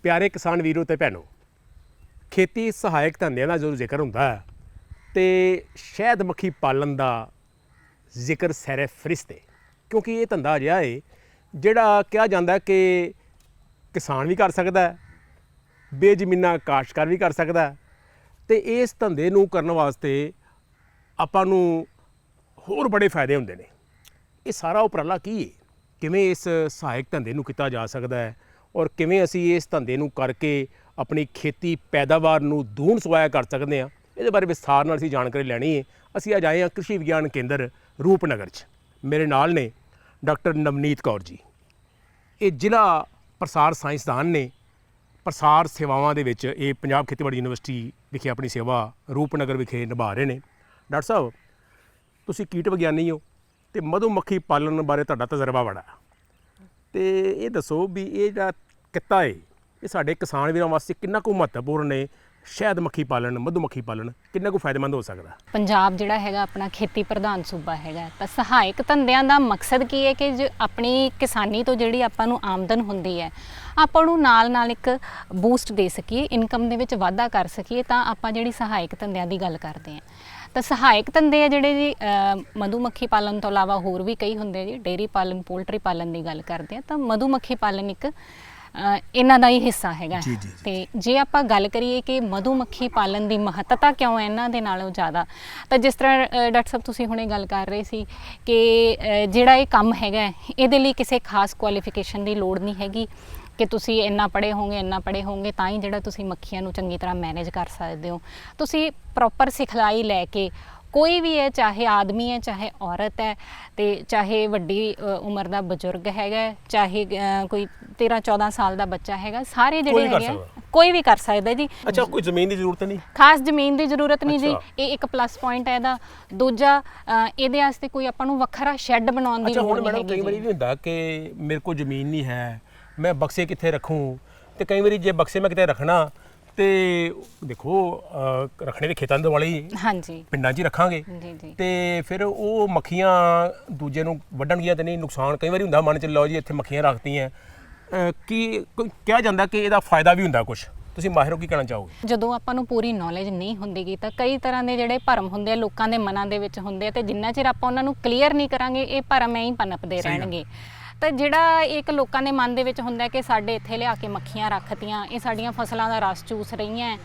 ਪਿਆਰੇ ਕਿਸਾਨ ਵੀਰੋ ਤੇ ਭੈਣੋ, ਖੇਤੀ ਸਹਾਇਕ ਧੰਦਿਆਂ ਦਾ ਜਦੋਂ ਜ਼ਿਕਰ ਹੁੰਦਾ ਹੈ ਤੇ ਸ਼ਹਿਦ ਮੱਖੀ ਪਾਲਣ ਦਾ ਜ਼ਿਕਰ ਸੈਰੇ ਫਰਿਸ਼ਤੇ, ਕਿਉਂਕਿ ਇਹ ਧੰਦਾ ਅਜਿਹਾ ਹੈ ਜਿਹੜਾ ਕਿਹਾ ਜਾਂਦਾ ਕਿ ਕਿਸਾਨ ਵੀ ਕਰ ਸਕਦਾ ਹੈ, ਬੇਜ਼ਮੀਨਾ ਕਾਸ਼ਤਕਾਰ ਵੀ ਕਰ ਸਕਦਾ ਹੈ। ਤੇ ਇਸ ਧੰਦੇ ਨੂੰ ਕਰਨ ਵਾਸਤੇ ਆਪਾਂ ਨੂੰ ਹੋਰ ਬੜੇ ਫਾਇਦੇ ਹੁੰਦੇ ਨੇ। ਇਹ ਸਾਰਾ ਉਪਰਾਲਾ ਕੀ ਹੈ, ਕਿਵੇਂ ਇਸ ਸਹਾਇਕ ਧੰਦੇ ਨੂੰ ਕੀਤਾ ਜਾ ਸਕਦਾ ਹੈ ਔਰ ਕਿਵੇਂ ਅਸੀਂ ਇਸ ਧੰਦੇ ਨੂੰ ਕਰਕੇ ਆਪਣੀ ਖੇਤੀ ਪੈਦਾਵਾਰ ਨੂੰ ਦੂਣ ਸਵਾਇਆ ਕਰ ਸਕਦੇ ਹਾਂ, ਇਹਦੇ ਬਾਰੇ ਵਿਸਥਾਰ ਨਾਲ ਅਸੀਂ ਜਾਣਕਾਰੀ ਲੈਣੀ ਹੈ। ਅਸੀਂ ਅੱਜ ਆਏ ਹਾਂ ਕ੍ਰਿਸ਼ੀ ਵਿਗਿਆਨ ਕੇਂਦਰ ਰੂਪਨਗਰ 'ਚ। ਮੇਰੇ ਨਾਲ ਨੇ ਡਾਕਟਰ ਨਵਨੀਤ ਕੌਰ ਜੀ। ਇਹ ਜ਼ਿਲ੍ਹਾ ਪ੍ਰਸਾਰ ਸਾਇੰਸਦਾਨ ਨੇ। ਪ੍ਰਸਾਰ ਸੇਵਾਵਾਂ ਦੇ ਵਿੱਚ ਇਹ ਪੰਜਾਬ ਖੇਤੀਬਾੜੀ ਯੂਨੀਵਰਸਿਟੀ ਵਿਖੇ ਆਪਣੀ ਸੇਵਾ ਰੂਪਨਗਰ ਵਿਖੇ ਨਿਭਾ ਰਹੇ ਨੇ। ਡਾਕਟਰ ਸਾਹਿਬ, ਤੁਸੀਂ ਕੀਟ ਵਿਗਿਆਨੀ ਹੋ ਤੇ ਮਧੂ ਮੱਖੀ ਪਾਲਣ ਬਾਰੇ ਤੁਹਾਡਾ ਤਜਰਬਾ ਬੜਾ, ਤੇ ਇਹ ਦੱਸੋ ਵੀ ਇਹ ਜਿਹੜਾ ਕਿੱਤਾ ਹੈ ਇਹ ਸਾਡੇ ਕਿਸਾਨ ਵੀਰਾਂ ਵਾਸਤੇ ਕਿੰਨਾ ਕੁ ਮਹੱਤਵਪੂਰਨ ਹੈ? ਸ਼ਹਿਦ ਮੱਖੀ ਪਾਲਣ, ਮਧੂ ਮੱਖੀ ਪਾਲਣ ਕਿੰਨਾ ਕੁ ਫਾਇਦੇਮੰਦ ਹੋ ਸਕਦਾ? ਪੰਜਾਬ ਜਿਹੜਾ ਹੈਗਾ ਆਪਣਾ ਖੇਤੀ ਪ੍ਰਧਾਨ ਸੂਬਾ ਹੈਗਾ, ਤਾਂ ਸਹਾਇਕ ਧੰਦਿਆਂ ਦਾ ਮਕਸਦ ਕੀ ਹੈ ਕਿ ਜੋ ਆਪਣੀ ਕਿਸਾਨੀ ਤੋਂ ਜਿਹੜੀ ਆਪਾਂ ਨੂੰ ਆਮਦਨ ਹੁੰਦੀ ਹੈ, ਆਪਾਂ ਨੂੰ ਨਾਲ ਇੱਕ ਬੂਸਟ ਦੇ ਸਕੀਏ, ਇਨਕਮ ਦੇ ਵਿੱਚ ਵਾਧਾ ਕਰ ਸਕੀਏ, ਤਾਂ ਆਪਾਂ ਜਿਹੜੀ ਸਹਾਇਕ ਧੰਦਿਆਂ ਦੀ ਗੱਲ ਕਰਦੇ ਹਾਂ। ਤਾਂ ਸਹਾਇਕ ਧੰਦੇ ਆ ਜਿਹੜੇ ਜੀ ਮਧੂ ਮੱਖੀ ਪਾਲਣ ਤੋਂ ਇਲਾਵਾ ਹੋਰ ਵੀ ਕਈ ਹੁੰਦੇ ਜੀ। ਡੇਅਰੀ ਪਾਲਣ, ਪੋਲਟਰੀ ਪਾਲਣ ਦੀ ਗੱਲ ਕਰਦੇ ਹਾਂ ਤਾਂ ਮਧੂ ਮੱਖੀ ਪਾਲਣ ਇੱਕ ਇਹਨਾਂ ਦਾ ਹੀ ਹਿੱਸਾ ਹੈਗਾ। ਤੇ ਜੇ ਆਪਾਂ ਗੱਲ ਕਰੀਏ ਕਿ ਮਧੂ ਮੱਖੀ ਪਾਲਣ ਦੀ ਮਹੱਤਤਾ ਕਿਉਂ ਹੈ ਇਹਨਾਂ ਦੇ ਨਾਲੋਂ ਜ਼ਿਆਦਾ, ਤਾਂ ਜਿਸ ਤਰ੍ਹਾਂ ਡਾਕਟਰ ਸਾਹਿਬ ਤੁਸੀਂ ਹੁਣੇ ਗੱਲ ਕਰ ਰਹੇ ਸੀ ਕਿ ਜਿਹੜਾ ਇਹ ਕੰਮ ਹੈਗਾ ਇਹਦੇ ਲਈ ਕਿਸੇ ਖਾਸ ਕੁਆਲੀਫਿਕੇਸ਼ਨ ਦੀ ਲੋੜ ਨਹੀਂ ਹੈਗੀ ਕਿ ਤੁਸੀਂ ਇੰਨਾ ਪੜ੍ਹੇ ਹੋਵੋਗੇ ਤਾਂ ਹੀ ਜਿਹੜਾ ਤੁਸੀਂ ਮੱਖੀਆਂ ਨੂੰ ਚੰਗੀ ਤਰ੍ਹਾਂ ਮੈਨੇਜ ਕਰ ਸਕਦੇ ਹੋ। ਤੁਸੀਂ ਪ੍ਰੋਪਰ ਸਿਖਲਾਈ ਲੈ ਕੇ ਕੋਈ ਵੀ ਹੈ, ਚਾਹੇ ਆਦਮੀ ਹੈ ਚਾਹੇ ਔਰਤ ਹੈ, ਤੇ ਚਾਹੇ ਵੱਡੀ ਉਮਰ ਦਾ ਬਜ਼ੁਰਗ ਹੈਗਾ, ਚਾਹੇ ਕੋਈ 13-14 ਸਾਲ ਦਾ ਬੱਚਾ ਹੈਗਾ, ਸਾਰੇ ਜਿਹੜੇ ਹੈਗੇ ਕੋਈ ਵੀ ਕਰ ਸਕਦਾ ਜੀ। ਅੱਛਾ, ਕੋਈ ਜ਼ਮੀਨ ਦੀ ਜ਼ਰੂਰਤ ਨਹੀਂ? ਖਾਸ ਜ਼ਮੀਨ ਦੀ ਜ਼ਰੂਰਤ ਨਹੀਂ ਜੀ। ਇਹ ਇੱਕ ਪਲੱਸ ਪੁਆਇੰਟ ਹੈ ਇਹਦਾ। ਦੂਜਾ, ਇਹਦੇ ਵਾਸਤੇ ਕੋਈ ਆਪਾਂ ਨੂੰ ਵੱਖਰਾ ਸ਼ੈੱਡ ਬਣਾਉਣ ਦੀ ਲੋੜ ਨਹੀਂ ਹੈਗੀ। ਕਈ ਵਾਰੀ ਵੀ ਹੁੰਦਾ ਕਿ ਮੇਰੇ ਕੋਲ ਜ਼ਮੀਨ ਨਹੀਂ ਹੈ, ਮੈਂ ਬਕਸੇ ਕਿੱਥੇ ਰੱਖੂੰ, ਤੇ ਕਈ ਵਾਰੀ ਜੇ ਬਕਸੇ ਮੈਂ ਕਿਤੇ ਰੱਖਣਾ ਤੇ ਦੇਖੋ ਰੱਖਣੇ ਦੇ ਖੇਤਾਂ ਦੇ ਵਾਲੇ ਹੀ, ਹਾਂਜੀ, ਪਿੰਡਾਂ 'ਚ ਹੀ ਰੱਖਾਂਗੇ ਤੇ ਫਿਰ ਉਹ ਮੱਖੀਆਂ ਦੂਜੇ ਨੂੰ ਵੱਢਣਗੀਆਂ ਤੇ ਨਹੀਂ, ਨੁਕਸਾਨ ਕਈ ਵਾਰੀ ਹੁੰਦਾ ਮਨ 'ਚ। ਲਓ ਜੀ ਇੱਥੇ ਮੱਖੀਆਂ ਰੱਖਤੀਆਂ, ਕੀ ਕਿਹਾ ਜਾਂਦਾ ਕਿ ਇਹਦਾ ਫਾਇਦਾ ਵੀ ਹੁੰਦਾ ਕੁਛ? ਤੁਸੀਂ ਮਾਹਿਰ ਹੋ, ਕੀ ਕਹਿਣਾ ਚਾਹੋਗੇ? ਜਦੋਂ ਆਪਾਂ ਨੂੰ ਪੂਰੀ ਨੌਲੇਜ ਨਹੀਂ ਹੁੰਦੀਗੀ ਤਾਂ ਕਈ ਤਰ੍ਹਾਂ ਦੇ ਜਿਹੜੇ ਭਰਮ ਹੁੰਦੇ ਆ ਲੋਕਾਂ ਦੇ ਮਨਾਂ ਦੇ ਵਿੱਚ ਹੁੰਦੇ ਆ, ਤੇ ਜਿੰਨਾ ਚਿਰ ਆਪਾਂ ਉਹਨਾਂ ਨੂੰ ਕਲੀਅਰ ਨਹੀਂ ਕਰਾਂਗੇ ਇਹ ਭਰਮ ਐਂ ਹੀ ਪਨਪਦੇ ਰਹਿਣਗੇ। ਤਾਂ ਜਿਹੜਾ ਇੱਕ ਲੋਕਾਂ ਦੇ ਮਨ ਦੇ ਵਿੱਚ ਹੁੰਦਾ ਕਿ ਸਾਡੇ ਇੱਥੇ ਲਿਆ ਕੇ ਮੱਖੀਆਂ ਰੱਖਤੀਆਂ, ਇਹ ਸਾਡੀਆਂ ਫਸਲਾਂ ਦਾ ਰਸ ਚੂਸ ਰਹੀਆਂ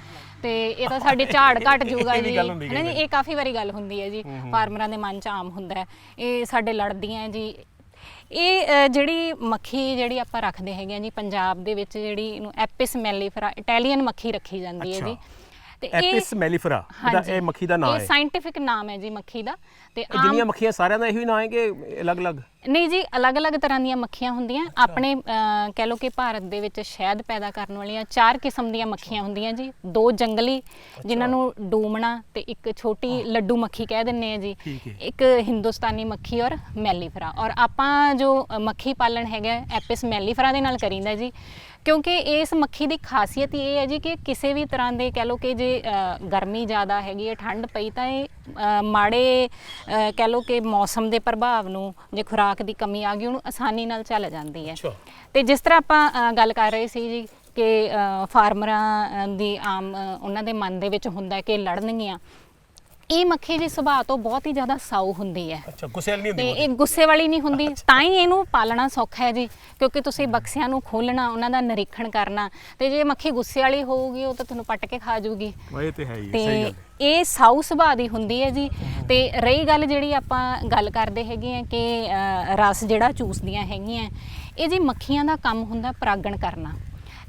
ਤੇ ਇਹ ਤਾਂ ਸਾਡੇ ਝਾੜ ਘਟ ਜੂਗਾ ਜੀ, ਹੈ ਨਾ ਜੀ। ਇਹ ਕਾਫੀ ਵਾਰੀ ਗੱਲ ਹੁੰਦੀ ਹੈ ਜੀ, ਫਾਰਮਰਾਂ ਦੇ ਮਨ 'ਚ ਆਮ ਹੁੰਦਾ ਇਹ ਸਾਡੇ ਲੜਦੀਆਂ ਜੀ। ਇਹ ਜਿਹੜੀ ਮੱਖੀ ਜਿਹੜੀ ਆਪਾਂ ਰੱਖਦੇ ਹੈਗੇ ਆ ਜੀ ਪੰਜਾਬ ਦੇ ਵਿੱਚ, ਜਿਹੜੀ ਇਹਨੂੰ ਐਪਿਸ ਮੈਲੀਫੇਰਾ ਇਟਾਲੀਅਨ ਮੱਖੀ ਰੱਖੀ ਜਾਂਦੀ ਹੈ ਜੀ। ਤੇ ਐਪਿਸ ਮੈਲੀਫੇਰਾ ਇਹ ਮੱਖੀ ਦਾ ਨਾਮ ਹੈ, ਇਹ ਸਾਇੰਟਿਫਿਕ ਨਾਮ ਹੈ ਜੀ ਮੱਖੀ ਦਾ। ਤੇ ਜਿੰਨੀਆਂ ਮੱਖੀਆਂ ਸਾਰਿਆਂ ਦਾ ਇਹੋ ਹੀ ਨਾਮ ਹੈ ਕਿ ਅਲੱਗ-ਅਲੱਗ? ਨਹੀਂ ਜੀ, ਅਲੱਗ-ਅਲੱਗ ਤਰ੍ਹਾਂ ਦੀਆਂ ਮੱਖੀਆਂ ਹੁੰਦੀਆਂ। ਆਪਣੇ ਕਹਿ ਲਓ ਕਿ ਭਾਰਤ ਦੇ ਵਿੱਚ ਸ਼ਹਿਦ ਪੈਦਾ ਕਰਨ ਵਾਲੀਆਂ 4 ਕਿਸਮ ਦੀਆਂ ਮੱਖੀਆਂ ਹੁੰਦੀਆਂ ਜੀ। 2 ਜੰਗਲੀ ਜਿਨ੍ਹਾਂ ਨੂੰ ਡੂਮਣਾ ਤੇ ਇੱਕ ਛੋਟੀ ਲੱਡੂ ਮੱਖੀ ਕਹਿ ਦਿੰਦੇ ਆ ਜੀ, ਇੱਕ ਹਿੰਦੁਸਤਾਨੀ ਮੱਖੀ ਔਰ ਮੈਲੀਫੇਰਾ। ਔਰ ਆਪਾਂ ਜੋ ਮੱਖੀ ਪਾਲਣ ਹੈਗਾ ਐਪਿਸ ਮੈਲੀਫੇਰਾ ਦੇ ਨਾਲ ਕਰੀਦਾ ਜੀ, ਕਿਉਂਕਿ ਇਸ ਮੱਖੀ ਦੀ ਖਾਸੀਅਤ ਇਹ ਹੈ ਜੀ ਕਿ ਕਿਸੇ ਵੀ ਤਰ੍ਹਾਂ ਦੇ ਕਹਿ ਲਓ ਕਿ ਜੇ ਗਰਮੀ ਜ਼ਿਆਦਾ ਹੈਗੀ ਹੈ, ਠੰਡ ਪਈ, ਤਾਂ ਇਹ ਮਾੜੇ ਕਹਿ ਲਓ ਕਿ ਮੌਸਮ ਦੇ ਪ੍ਰਭਾਵ ਨੂੰ, ਜੇ ਖੁਰਾਕ ਦੀ ਕਮੀ ਆ ਗਈ, ਉਹਨੂੰ ਆਸਾਨੀ ਨਾਲ ਝੱਲ ਜਾਂਦੀ ਹੈ। ਤੇ ਜਿਸ ਤਰ੍ਹਾਂ ਆਪਾਂ ਗੱਲ ਕਰ ਰਹੇ ਸੀ ਜੀ ਕਿ ਫਾਰਮਰਾਂ ਦੀ ਆਮ ਉਹਨਾਂ ਦੇ ਮਨ ਦੇ ਵਿੱਚ ਹੁੰਦਾ ਕਿ ਲੜਨਗੀਆਂ, ਇਹ ਮੱਖੀ ਦੀ ਸੁਭਾਅ ਤੋਂ ਬਹੁਤ ਹੀ ਜ਼ਿਆਦਾ ਸਾਊ ਹੁੰਦੀ ਹੈ। ਅੱਛਾ, ਗੁੱਸੇ ਵਾਲੀ ਨਹੀਂ ਹੁੰਦੀ? ਤੇ ਇਹ ਗੁੱਸੇ ਵਾਲੀ ਨਹੀਂ ਹੁੰਦੀ, ਤਾਂ ਹੀ ਇਹਨੂੰ ਪਾਲਣਾ ਸੌਖਾ ਹੈ ਜੀ, ਕਿਉਂਕਿ ਤੁਸੀਂ ਬਕਸਿਆਂ ਨੂੰ ਖੋਲ੍ਹਣਾ, ਉਹਨਾਂ ਦਾ ਨਿਰੀਖਣ ਕਰਨਾ, ਤੇ ਜੇ ਮੱਖੀ ਗੁੱਸੇ ਵਾਲੀ ਹੋਊਗੀ ਉਹ ਤਾਂ ਤੁਹਾਨੂੰ ਪੱਟ ਕੇ ਖਾ ਜਾਊਗੀ। ਇਹ ਤੇ ਹੈ ਹੀ, ਸਹੀ ਗੱਲ। ਇਹ ਸਾਊ ਸੁਭਾਅ ਦੀ ਹੁੰਦੀ ਹੈ ਜੀ। ਤੇ ਰਹੀ ਗੱਲ ਜਿਹੜੀ ਆਪਾਂ ਗੱਲ ਕਰਦੇ ਹੈਗੇ ਆ ਕਿ ਰਸ ਜਿਹੜਾ ਚੂਸਦੀਆਂ ਹੈਗੀਆਂ, ਇਹ ਜੀ ਮੱਖੀਆਂ ਦਾ ਕੰਮ ਹੁੰਦਾ ਪਰਾਗਣ ਕਰਨਾ।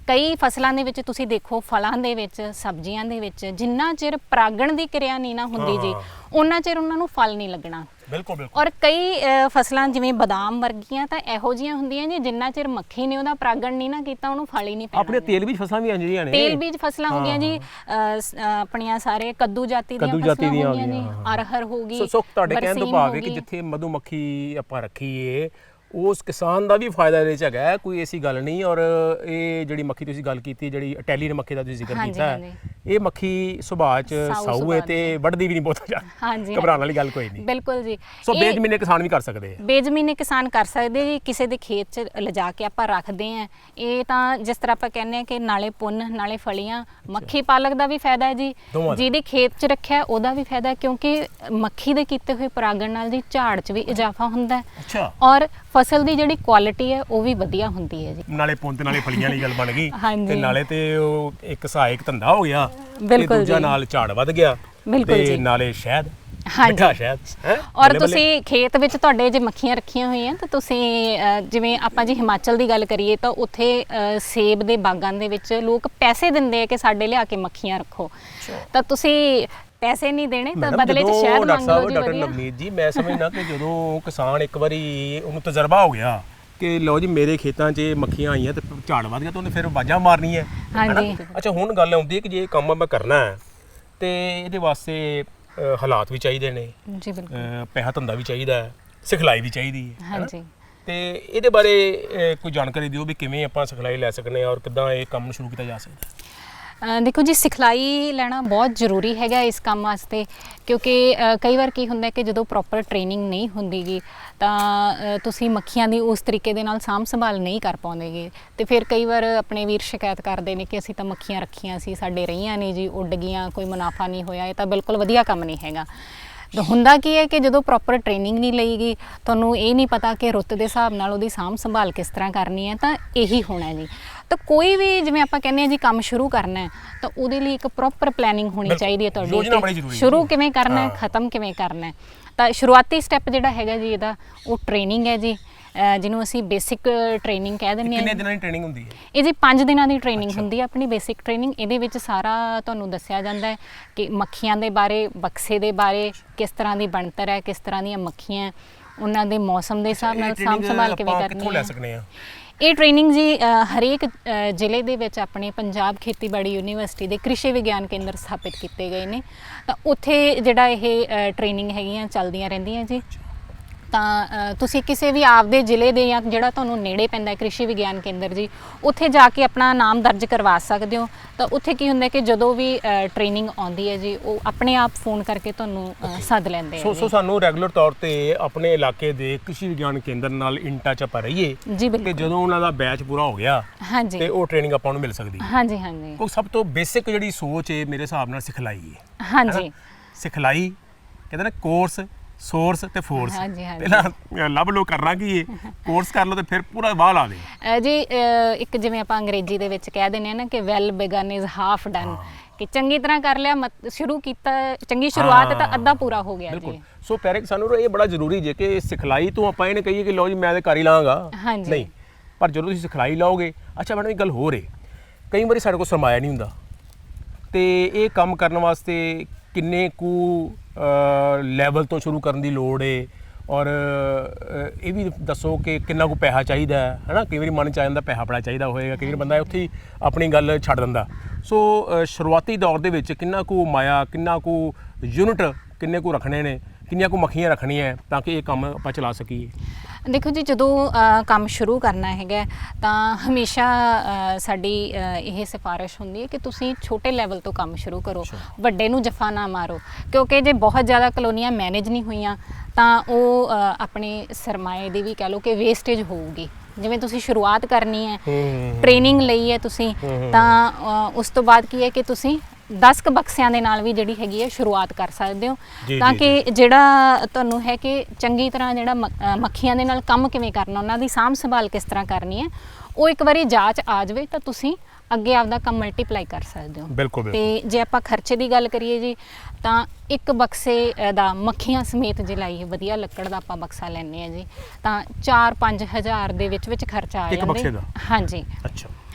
ਕਈ ਫਸਲਾਂ ਦੇ ਵਿੱਚ ਤੁਸੀਂ ਦੇਖੋ, ਫਲਾਂ ਦੇ ਵਿੱਚ, ਸਬਜ਼ੀਆਂ ਦੇ ਵਿੱਚ, ਜਿੰਨਾ ਚਿਰ ਪਰਾਗਣ ਦੀ ਕਿਰਿਆ ਨਹੀਂ ਨਾ ਹੁੰਦੀ ਜੀ, ਉਹਨਾਂ ਚਿਰ ਉਹਨਾਂ ਨੂੰ ਫਲ ਨਹੀਂ ਲੱਗਣਾ। ਬਿਲਕੁਲ। ਔਰ ਕਈ ਫਸਲਾਂ ਜਿਵੇਂ ਬਦਾਮ ਵਰਗੀਆਂ ਤਾਂ ਇਹੋ ਜਿਹੀਆਂ ਹੁੰਦੀਆਂ ਜੀ, ਜਿੰਨਾ ਚਿਰ ਮੱਖੀ ਨੇ ਉਹਦਾ ਪਰਾਗਣ ਨਹੀਂ ਨਾ ਕੀਤਾ, ਉਹਨੂੰ ਫਲ ਹੀ ਨਹੀਂ ਪੈਣਾ। ਆਪਣੇ ਤੇਲ ਬੀਜ ਫਸਲਾਂ ਵੀ ਆਉਂਦੀਆਂ ਨੇ, ਤੇਲ ਬੀਜ ਫਸਲਾਂ ਹੋ ਗਈਆਂ ਜੀ, ਆਪਣੀਆਂ ਸਾਰੇ ਕੱਦੂ ਜਾਤੀ ਦੀਆਂ ਫਸਲਾਂ ਹੋ ਗਈਆਂ ਜੀ, ਅਰਹਰ ਹੋ ਗਈ। ਸੋ ਤੁਹਾਡੇ ਕਹਿਣ ਤੋਂ ਭਾਵ ਹੈ ਕਿ ਜਿੱਥੇ ਮਧੂ ਮੱਖੀ ਆਪਾਂ ਰੱਖੀਏ ਉਸ ਕਿਸਾਨ ਦਾ ਵੀ ਫਾਇਦਾ ਇਹਦੇ 'ਚ ਹੈਗਾ, ਕੋਈ ਐਸੀ ਗੱਲ ਨਹੀਂ। ਔਰ ਇਹ ਜਿਹੜੀ ਮੱਖੀ ਤੁਸੀਂ ਗੱਲ ਕੀਤੀ, ਜਿਹੜੀ ਇਟਾਲੀਅਨ ਮੱਖੀ ਦਾ ਤੁਸੀਂ ਜ਼ਿਕਰ ਕੀਤਾ, ਇਹ ਮੱਖੀ ਸੁਭਾਅ ਚ ਸਾਊ ਸਾਊ ਹੈ ਸੁਭਾਅ ਤੇ ਵੱਢਦੀ ਵੀ ਨਹੀਂ ਬਹੁਤ ਜ਼ਿਆਦਾ, ਹਾਂਜੀ ਘਬਰਾਉਣ ਵਾਲੀ ਗੱਲ ਕੋਈ ਨਹੀਂ। ਬਿਲਕੁਲ ਜੀ। ਸੋ ਇਹ ਬੇਜ਼ਮੀਨੇ ਕਿਸਾਨ ਵੀ ਕਰ ਸਕਦੇ ਆ। ਬੇਜ਼ਮੀਨੇ ਕਿਸਾਨ ਕਰ ਸਕਦੇ ਜੀ, ਕਿਸੇ ਦੇ ਖੇਤ 'ਚ ਲਿਜਾ ਕੇ ਆਪਾਂ ਰੱਖਦੇ ਆਂ। ਇਹ ਤਾਂ ਜਿਸ ਤਰ੍ਹਾਂ ਆਪਾਂ ਕਹਿੰਦੇ ਆ ਕਿ ਨਾਲੇ ਪੁੰਨ ਨਾਲੇ ਫਲੀਆਂ, ਮੱਖੀ ਪਾਲਕ ਦਾ ਵੀ ਫਾਇਦਾ ਹੈ ਜੀ, ਦੋਵਾਂ ਦਾ। ਜਿਹਦੇ ਖੇਤ 'ਚ ਰੱਖਿਆ ਉਹਦਾ ਵੀ ਫਾਇਦਾ ਹੈ, ਕਿਉਂਕਿ ਮੱਖੀ ਦੇ ਕੀਤੇ ਹੋਏ ਪਰਾਗਣ ਨਾਲ ਜੀ ਝਾੜ 'ਚ ਵੀ ਇਜ਼ਾਫਾ ਹੁੰਦਾ ਹੈ ਅੱਛਾ, ਔਰ ਫਸਲ ਦੀ ਜਿਹੜੀ ਕੁਆਲਿਟੀ ਹੈ ਉਹ ਵੀ ਵਧੀਆ ਹੁੰਦੀ ਹੈ ਜੀ। ਨਾਲੇ ਪੁੰਨ ਤੇ ਨਾਲੇ ਫਲੀਆਂ ਵਾਲੀ ਗੱਲ ਬਣ ਗਈ ਹਾਂਜੀ। ਤੇ ਨਾਲੇ ਤੇ ਉਹ ਇੱਕ ਸਹਾਇਕ ਧੰਦਾ ਹੋ ਗਿਆ ਤੇ ਬਿਲਕੁਲ ਦੂਜਾ ਜੀ। ਨਾਲ ਝਾੜ ਵੱਧ ਗਿਆ ਬਿਲਕੁਲ ਤੇ ਜੀ। ਨਾਲੇ ਸ਼ਹਿਦ, ਹਾਂਜੀ। ਮਿੱਠਾ ਸ਼ਹਿਦ ਹੈਂ? ਔਰ ਬੱਲੇ ਬੱਲੇ। ਤੁਸੀਂ ਖੇਤ ਵਿੱਚ ਤੁਹਾਡੇ ਜੇ ਮੱਖੀਆਂ ਰੱਖੀਆਂ ਹੋਈਆਂ ਤਾਂ ਤੁਸੀਂ ਜਿਵੇਂ ਆਪਾਂ ਜੀ ਹਿਮਾਚਲ ਦੀ ਗੱਲ ਕਰੀਏ ਤਾਂ ਉੱਥੇ ਸੇਬ ਦੇ ਬਾਗਾਂ ਦੇ ਵਿੱਚ ਲੋਕ ਪੈਸੇ ਦਿੰਦੇ ਆ ਕਿ ਸਾਡੇ ਲਿਆ ਕੇ ਮੱਖੀਆਂ ਰੱਖੋ, ਤਾਂ ਤੁਸੀਂ ਪੈਸੇ ਨਹੀਂ ਦੇਣੇ ਤਾਂ ਮੈਡਮ, ਬਦਲੇ 'ਚ ਜਦੋਂ ਸ਼ਹਿਦ ਡਾਕਟਰ ਮੰਗ ਸਾਹਿਬ, ਲਓ ਜੀ। ਡਾਕਟਰ ਵਧੀਆ। ਨਵਨੀਤ ਜੀ, ਮੈਂ ਸਮਝਦਾ ਕਿ ਜਦੋਂ ਕਿਸਾਨ ਇੱਕ ਵਾਰੀ ਉਹਨੂੰ ਤਜਰਬਾ ਹੋ ਗਿਆ ਕਿ ਲਓ ਜੀ ਮੇਰੇ ਖੇਤਾਂ 'ਚ ਮੱਖੀਆਂ ਆਈਆਂ ਤੇ ਝਾੜ ਵੱਧ ਗਿਆ, ਤਾਂ ਉਹਨੇ ਫਿਰ ਆਵਾਜ਼ਾਂ ਮਾਰਨੀ ਹੈ। ਹਾਂਜੀ। ਹੈਨਾ? ਅੱਛਾ, ਹੁਣ ਗੱਲ ਆਉਂਦੀ ਹੈ ਕਿ ਜੇ ਇਹ ਕੰਮ ਮੈਂ ਕਰਨਾ ਹੈ ਤੇ ਇਹਦੇ ਵਾਸਤੇ ਹਾਲਾਤ ਵੀ ਚਾਹੀਦੇ ਨੇ, ਜੀ ਬਿਲਕੁਲ। ਪੈਸਾ ਧੰਦਾ ਵੀ ਚਾਹੀਦਾ ਹੈ, ਸਿਖਲਾਈ ਵੀ ਚਾਹੀਦੀ ਹੈ। ਹੈਨਾ? ਹਾਂਜੀ। ਤੇ ਇਹਦੇ ਬਾਰੇ ਕੋਈ ਜਾਣਕਾਰੀ ਦਿਓ ਵੀ ਕਿਵੇਂ ਆਪਾਂ ਸਿਖਲਾਈ ਲੈ ਸਕਦੇ ਹਾਂ ਔਰ ਕਿੱਦਾਂ ਇਹ ਕੰਮ ਨੂੰ ਸ਼ੁਰੂ ਕੀਤਾ ਜਾ ਸਕਦਾ ਹੈ। ਦੇਖੋ ਜੀ, ਸਿਖਲਾਈ ਲੈਣਾ ਬਹੁਤ ਜ਼ਰੂਰੀ ਹੈਗਾ ਇਸ ਕੰਮ ਵਾਸਤੇ, ਕਿਉਂਕਿ ਕਈ ਵਾਰ ਕੀ ਹੁੰਦਾ ਕਿ ਜਦੋਂ ਪ੍ਰੋਪਰ ਟ੍ਰੇਨਿੰਗ ਨਹੀਂ ਹੁੰਦੀਗੀ ਤਾਂ ਤੁਸੀਂ ਮੱਖੀਆਂ ਦੀ ਉਸ ਤਰੀਕੇ ਦੇ ਨਾਲ ਸਾਂਭ ਸੰਭਾਲ ਨਹੀਂ ਕਰ ਪਾਉਂਦੇਗੇ, ਤੇ ਫਿਰ ਕਈ ਵਾਰ ਆਪਣੇ ਵੀਰ ਸ਼ਿਕਾਇਤ ਕਰਦੇ ਨੇ ਕਿ ਅਸੀਂ ਤਾਂ ਮੱਖੀਆਂ ਰੱਖੀਆਂ ਸੀ, ਸਾਡੇ ਰਹੀਆਂ ਨਹੀਂ ਜੀ, ਉੱਡ ਗਈਆਂ, ਕੋਈ ਮੁਨਾਫਾ ਨਹੀਂ ਹੋਇਆ। ਇਹ ਤਾਂ ਬਿਲਕੁਲ ਵਧੀਆ ਕੰਮ ਨਹੀਂ ਹੈਗਾ। ਤਾਂ ਹੁੰਦਾ ਕੀ ਹੈ ਕਿ ਜਦੋਂ ਪ੍ਰੋਪਰ ਟ੍ਰੇਨਿੰਗ ਨਹੀਂ ਲਈਗੀ, ਤੁਹਾਨੂੰ ਇਹ ਨਹੀਂ ਪਤਾ ਕਿ ਰੁੱਤ ਦੇ ਹਿਸਾਬ ਨਾਲ ਉਹਦੀ ਸਾਂਭ ਸੰਭਾਲ ਕਿਸ ਤਰ੍ਹਾਂ ਕਰਨੀ ਹੈ, ਤਾਂ ਇਹੀ ਹੋਣਾ ਜੀ। ਤਾਂ ਕੋਈ ਵੀ ਜਿਵੇਂ ਆਪਾਂ ਕਹਿੰਦੇ ਹਾਂ ਜੀ ਕੰਮ ਸ਼ੁਰੂ ਕਰਨਾ ਹੈ ਤਾਂ ਉਹਦੇ ਲਈ ਇੱਕ ਪ੍ਰੋਪਰ ਪਲੈਨਿੰਗ ਹੋਣੀ ਬਿਲਕੁਲ। ਚਾਹੀਦੀ ਹੈ ਯੋਜਨਾ ਬੜੀ ਤੁਹਾਡੀ, ਜ਼ਰੂਰੀ ਹੈ। ਸ਼ੁਰੂ ਕਿਵੇਂ ਕਰਨਾ ਹੈ, ਹਾਂ। ਖਤਮ ਕਿਵੇਂ ਕਰਨਾ ਹੈ। ਤਾਂ ਸ਼ੁਰੂਆਤੀ ਸਟੈਪ ਜਿਹੜਾ ਹੈਗਾ ਜੀ ਇਹਦਾ ਉਹ ਟ੍ਰੇਨਿੰਗ ਹੈ ਜੀ, ਜਿਹਨੂੰ ਅਸੀਂ ਬੇਸਿਕ ਟ੍ਰੇਨਿੰਗ ਕਹਿ ਦਿੰਦੇ ਕਿੰਨੇ ਹਾਂ। ਦਿਨਾਂ ਦੀ ਟ੍ਰੇਨਿੰਗ ਹੁੰਦੀ ਹੈ? ਇਹ ਜੀ 5 ਦਿਨਾਂ ਦੀ ਟ੍ਰੇਨਿੰਗ ਹੁੰਦੀ ਹੈ, ਆਪਣੀ ਬੇਸਿਕ ਟ੍ਰੇਨਿੰਗ। ਇਹਦੇ ਵਿੱਚ ਸਾਰਾ ਤੁਹਾਨੂੰ ਦੱਸਿਆ ਜਾਂਦਾ ਹੈ ਕਿ ਮੱਖੀਆਂ ਦੇ ਬਾਰੇ, ਬਕਸੇ ਦੇ ਬਾਰੇ, ਕਿਸ ਤਰ੍ਹਾਂ ਦੀ ਬਣਤਰ ਹੈ, ਕਿਸ ਤਰ੍ਹਾਂ ਦੀਆਂ ਮੱਖੀਆਂ, ਉਹਨਾਂ ਦੇ ਮੌਸਮ ਦੇ ਹਿਸਾਬ ਨਾਲ ਸਾਂਭ ਸੰਭਾਲ ਕਿਵੇਂ ਕਰਨੀ ਕਿੱਥੋਂ ਲੈ ਹੈ। ਸਕਦੇ ਆ? ਇਹ ਟ੍ਰੇਨਿੰਗ ਜੀ ਹਰੇਕ ਜ਼ਿਲ੍ਹੇ ਦੇ ਵਿੱਚ ਆਪਣੇ ਪੰਜਾਬ ਖੇਤੀਬਾੜੀ ਯੂਨੀਵਰਸਿਟੀ ਦੇ ਕ੍ਰਿਸ਼ੀ ਵਿਗਿਆਨ ਕੇਂਦਰ ਸਥਾਪਿਤ ਕੀਤੇ ਗਏ ਨੇ, ਤਾਂ ਉੱਥੇ ਜਿਹੜਾ ਇਹ ਟ੍ਰੇਨਿੰਗ ਹੈਗੀਆਂ ਚੱਲਦੀਆਂ ਰਹਿੰਦੀਆਂ ਜੀ। ਤਾਂ ਤੁਸੀਂ ਕਿਸੇ ਵੀ ਆਪਦੇ ਜ਼ਿਲ੍ਹੇ ਦੇ ਜਾਂ ਜਿਹੜਾ ਤੁਹਾਨੂੰ ਨੇੜੇ ਪੈਂਦਾ ਹੈ ਕ੍ਰਿਸ਼ੀ ਵਿਗਿਆਨ ਕੇਂਦਰ ਜੀ, ਉੱਥੇ ਜਾ ਕੇ ਆਪਣਾ ਨਾਮ ਦਰਜ ਕਰਵਾ ਸਕਦੇ ਹੋ। ਤਾਂ ਉੱਥੇ ਕੀ ਹੁੰਦਾ ਕਿ ਜਦੋਂ ਵੀ ਟ੍ਰੇਨਿੰਗ ਆਉਂਦੀ ਹੈ ਜੀ, ਉਹ ਆਪਣੇ ਆਪ ਫੋਨ ਕਰਕੇ ਤੁਹਾਨੂੰ ਸੱਦ ਲੈਂਦੇ ਆ ਸੋ ਸਾਨੂੰ ਰੈਗੂਲਰ ਤੌਰ ਤੇ ਆਪਣੇ ਇਲਾਕੇ ਦੇ ਕ੍ਰਿਸ਼ੀ ਵਿਗਿਆਨ ਕੇਂਦਰ ਨਾਲ ਇਨ ਟੱਚ ਆਪਾਂ ਰਹੀਏ ਜੀ। ਕਿ ਬਿਲਕੁਲ। ਜਦੋਂ ਉਹਨਾਂ ਦਾ ਬੈਚ ਪੂਰਾ ਹੋ ਗਿਆ ਹਾਂਜੀ ਤੇ ਉਹ ਟ੍ਰੇਨਿੰਗ ਆਪਾਂ ਨੂੰ ਮਿਲ ਸਕਦੀ ਹੈ। ਹਾਂਜੀ ਹਾਂਜੀ ਕੋਈ ਸਭ ਤੋਂ ਬੇਸਿਕ ਜਿਹੜੀ ਸੋਚ ਹੈ ਮੇਰੇ ਹਿਸਾਬ ਨਾਲ ਸਿਖਲਾਈ ਹੈ। ਹਾਂਜੀ ਸਿਖਲਾਈ ਕਹਿੰਦੇ ਨੇ ਕੋਰਸ, ਸੋਰਸ ਤੇ ਫੋਰਸ। ਹਾਂਜੀ, ਹਾਂਜੀ। ਪਹਿਲਾਂ ਲੱਭ ਲੋ ਕਰਨਾ ਕੀ ਹੈ, ਕੋਰਸ ਕਰ ਲਓ ਤੇ ਫਿਰ ਪੂਰਾ ਵਾਹ ਲਾ ਦੇ ਜੀ। ਇੱਕ ਜਿਵੇਂ ਆਪਾਂ ਅੰਗਰੇਜ਼ੀ ਦੇ ਵਿੱਚ ਕਹਿ ਦਿੰਦੇ ਆ ਨਾ ਕਿ well begin is half done, ਕਿ ਚੰਗੀ ਤਰ੍ਹਾਂ ਕਰ ਲਿਆ, ਸ਼ੁਰੂ ਕੀਤਾ, ਚੰਗੀ ਸ਼ੁਰੂਆਤ ਤਾਂ ਅੱਧਾ ਪੂਰਾ ਹੋ ਗਿਆ ਬਿਲਕੁਲ। ਜੀ। ਸੋ ਪਿਆਰੇ ਕਿਸਾਨੋ, ਇਹ ਬੜਾ ਜ਼ਰੂਰੀ ਜੇ ਕਿ ਸਿਖਲਾਈ ਤੋਂ ਆਪਾਂ ਇਹ ਨਾ ਕਹੀਏ ਕਿ ਲਓ ਜੀ ਮੈਂ ਤੇ ਕਰ ਹੀ ਲਾਂਗਾ, ਹਾਂਜੀ। ਨਹੀਂ। ਪਰ ਜਦੋਂ ਤੁਸੀਂ ਸਿਖਲਾਈ ਲਾਓਗੇ, ਅੱਛਾ ਮੈਡਮ ਇੱਕ ਗੱਲ ਹੋਰ ਹੈ, ਕਈ ਵਾਰੀ ਸਾਡੇ ਕੋਲ ਸਰਮਾਇਆ ਨਹੀਂ ਹੁੰਦਾ ਤੇ ਇਹ ਕੰਮ ਕਰਨ ਵਾਸਤੇ ਕਿੰਨੇ ਕੁ ਲੈਵਲ ਤੋਂ ਸ਼ੁਰੂ ਕਰਨ ਦੀ ਲੋੜ ਹੈ, ਔਰ ਇਹ ਵੀ ਦੱਸੋ ਕਿ ਕਿੰਨਾ ਕੁ ਪੈਸਾ ਚਾਹੀਦਾ ਹੈ ਨਾ? ਕਈ ਵਾਰੀ ਮਨ ਚ ਆ ਜਾਂਦਾ ਪੈਸਾ ਬੜਾ ਚਾਹੀਦਾ ਹੋਏਗਾ, ਕਈ ਵਾਰ ਬੰਦਾ ਉੱਥੇ ਹੀ ਆਪਣੀ ਗੱਲ ਛੱਡ ਦਿੰਦਾ। ਸੋ ਸ਼ੁਰੂਆਤੀ ਦੌਰ ਦੇ ਵਿੱਚ ਕਿੰਨਾ ਕੁ ਮਾਇਆ, ਕਿੰਨਾ ਕੁ ਯੂਨਿਟ, ਕਿੰਨੇ ਕੁ ਰੱਖਣੇ ਨੇ, ਕਿੰਨੀਆਂ ਕੁ ਮੱਖੀਆਂ ਰੱਖਣੀਆਂ ਤਾਂ ਕਿ ਇਹ ਕੰਮ ਆਪਾਂ ਚਲਾ ਸਕੀਏ? ਦੇਖੋ ਜੀ, ਜਦੋਂ ਕੰਮ ਸ਼ੁਰੂ ਕਰਨਾ ਹੈਗਾ ਤਾਂ ਹਮੇਸ਼ਾ ਸਾਡੀ ਇਹ ਸਿਫਾਰਿਸ਼ ਹੁੰਦੀ ਹੈ ਕਿ ਤੁਸੀਂ ਛੋਟੇ ਲੈਵਲ ਤੋਂ ਕੰਮ ਸ਼ੁਰੂ ਕਰੋ, ਵੱਡੇ ਨੂੰ ਜਫਾ ਨਾ ਮਾਰੋ, ਕਿਉਂਕਿ ਜੇ ਬਹੁਤ ਜ਼ਿਆਦਾ ਕਲੋਨੀਆਂ ਮੈਨੇਜ ਨਹੀਂ ਹੋਈਆਂ ਤਾਂ ਉਹ ਆਪਣੇ ਸਰਮਾਏ ਦੀ ਵੀ ਕਹਿ ਲਓ ਕਿ ਵੇਸਟੇਜ ਹੋਊਗੀ। ਜਿਵੇਂ ਤੁਸੀਂ ਸ਼ੁਰੂਆਤ ਕਰਨੀ ਹੈ, ਟ੍ਰੇਨਿੰਗ ਲਈ ਹੈ ਤੁਸੀਂ, ਤਾਂ ਉਸ ਤੋਂ ਬਾਅਦ ਕੀ ਹੈ ਕਿ ਤੁਸੀਂ 10 ਕੁ ਬਕਸਿਆਂ ਦੇ ਨਾਲ ਵੀ ਜਿਹੜੀ ਹੈਗੀ ਹੈ ਸ਼ੁਰੂਆਤ ਕਰ ਸਕਦੇ ਹੋ, ਤਾਂ ਕਿ ਜਿਹੜਾ ਤੁਹਾਨੂੰ ਹੈ ਕਿ ਚੰਗੀ ਤਰ੍ਹਾਂ ਜਿਹੜਾ ਮੱਖੀਆਂ ਦੇ ਨਾਲ ਕੰਮ ਕਿਵੇਂ ਕਰਨਾ, ਉਹਨਾਂ ਦੀ ਸਾਂਭ ਸੰਭਾਲ ਕਿਸ ਤਰ੍ਹਾਂ ਕਰਨੀ ਹੈ, ਉਹ ਇੱਕ ਵਾਰੀ ਜਾਂਚ ਆ ਜਾਵੇ ਤਾਂ ਤੁਸੀਂ ਅੱਗੇ ਆਪਦਾ ਕੰਮ ਮਲਟੀਪਲਾਈ ਕਰ ਸਕਦੇ ਹੋ। ਬਿਲਕੁਲ। ਤੇ ਜੇ ਆਪਾਂ ਖਰਚੇ ਦੀ ਗੱਲ ਕਰੀਏ ਜੀ, ਤਾਂ ਇੱਕ ਬਕਸੇ ਦਾ ਮੱਖੀਆਂ ਸਮੇਤ ਜੇ ਲਾਈਏ, ਵਧੀਆ ਲੱਕੜ ਦਾ ਆਪਾਂ ਬਕਸਾ ਲੈਂਦੇ ਆ ਜੀ, ਤਾਂ 4-5 ਹਜ਼ਾਰ ਦੇ ਵਿੱਚ ਖਰਚਾ ਆ ਜਾਂਦਾ ਇੱਕ ਬਕਸੇ ਦਾ? ਹਾਂਜੀ। ਅੱਛਾ।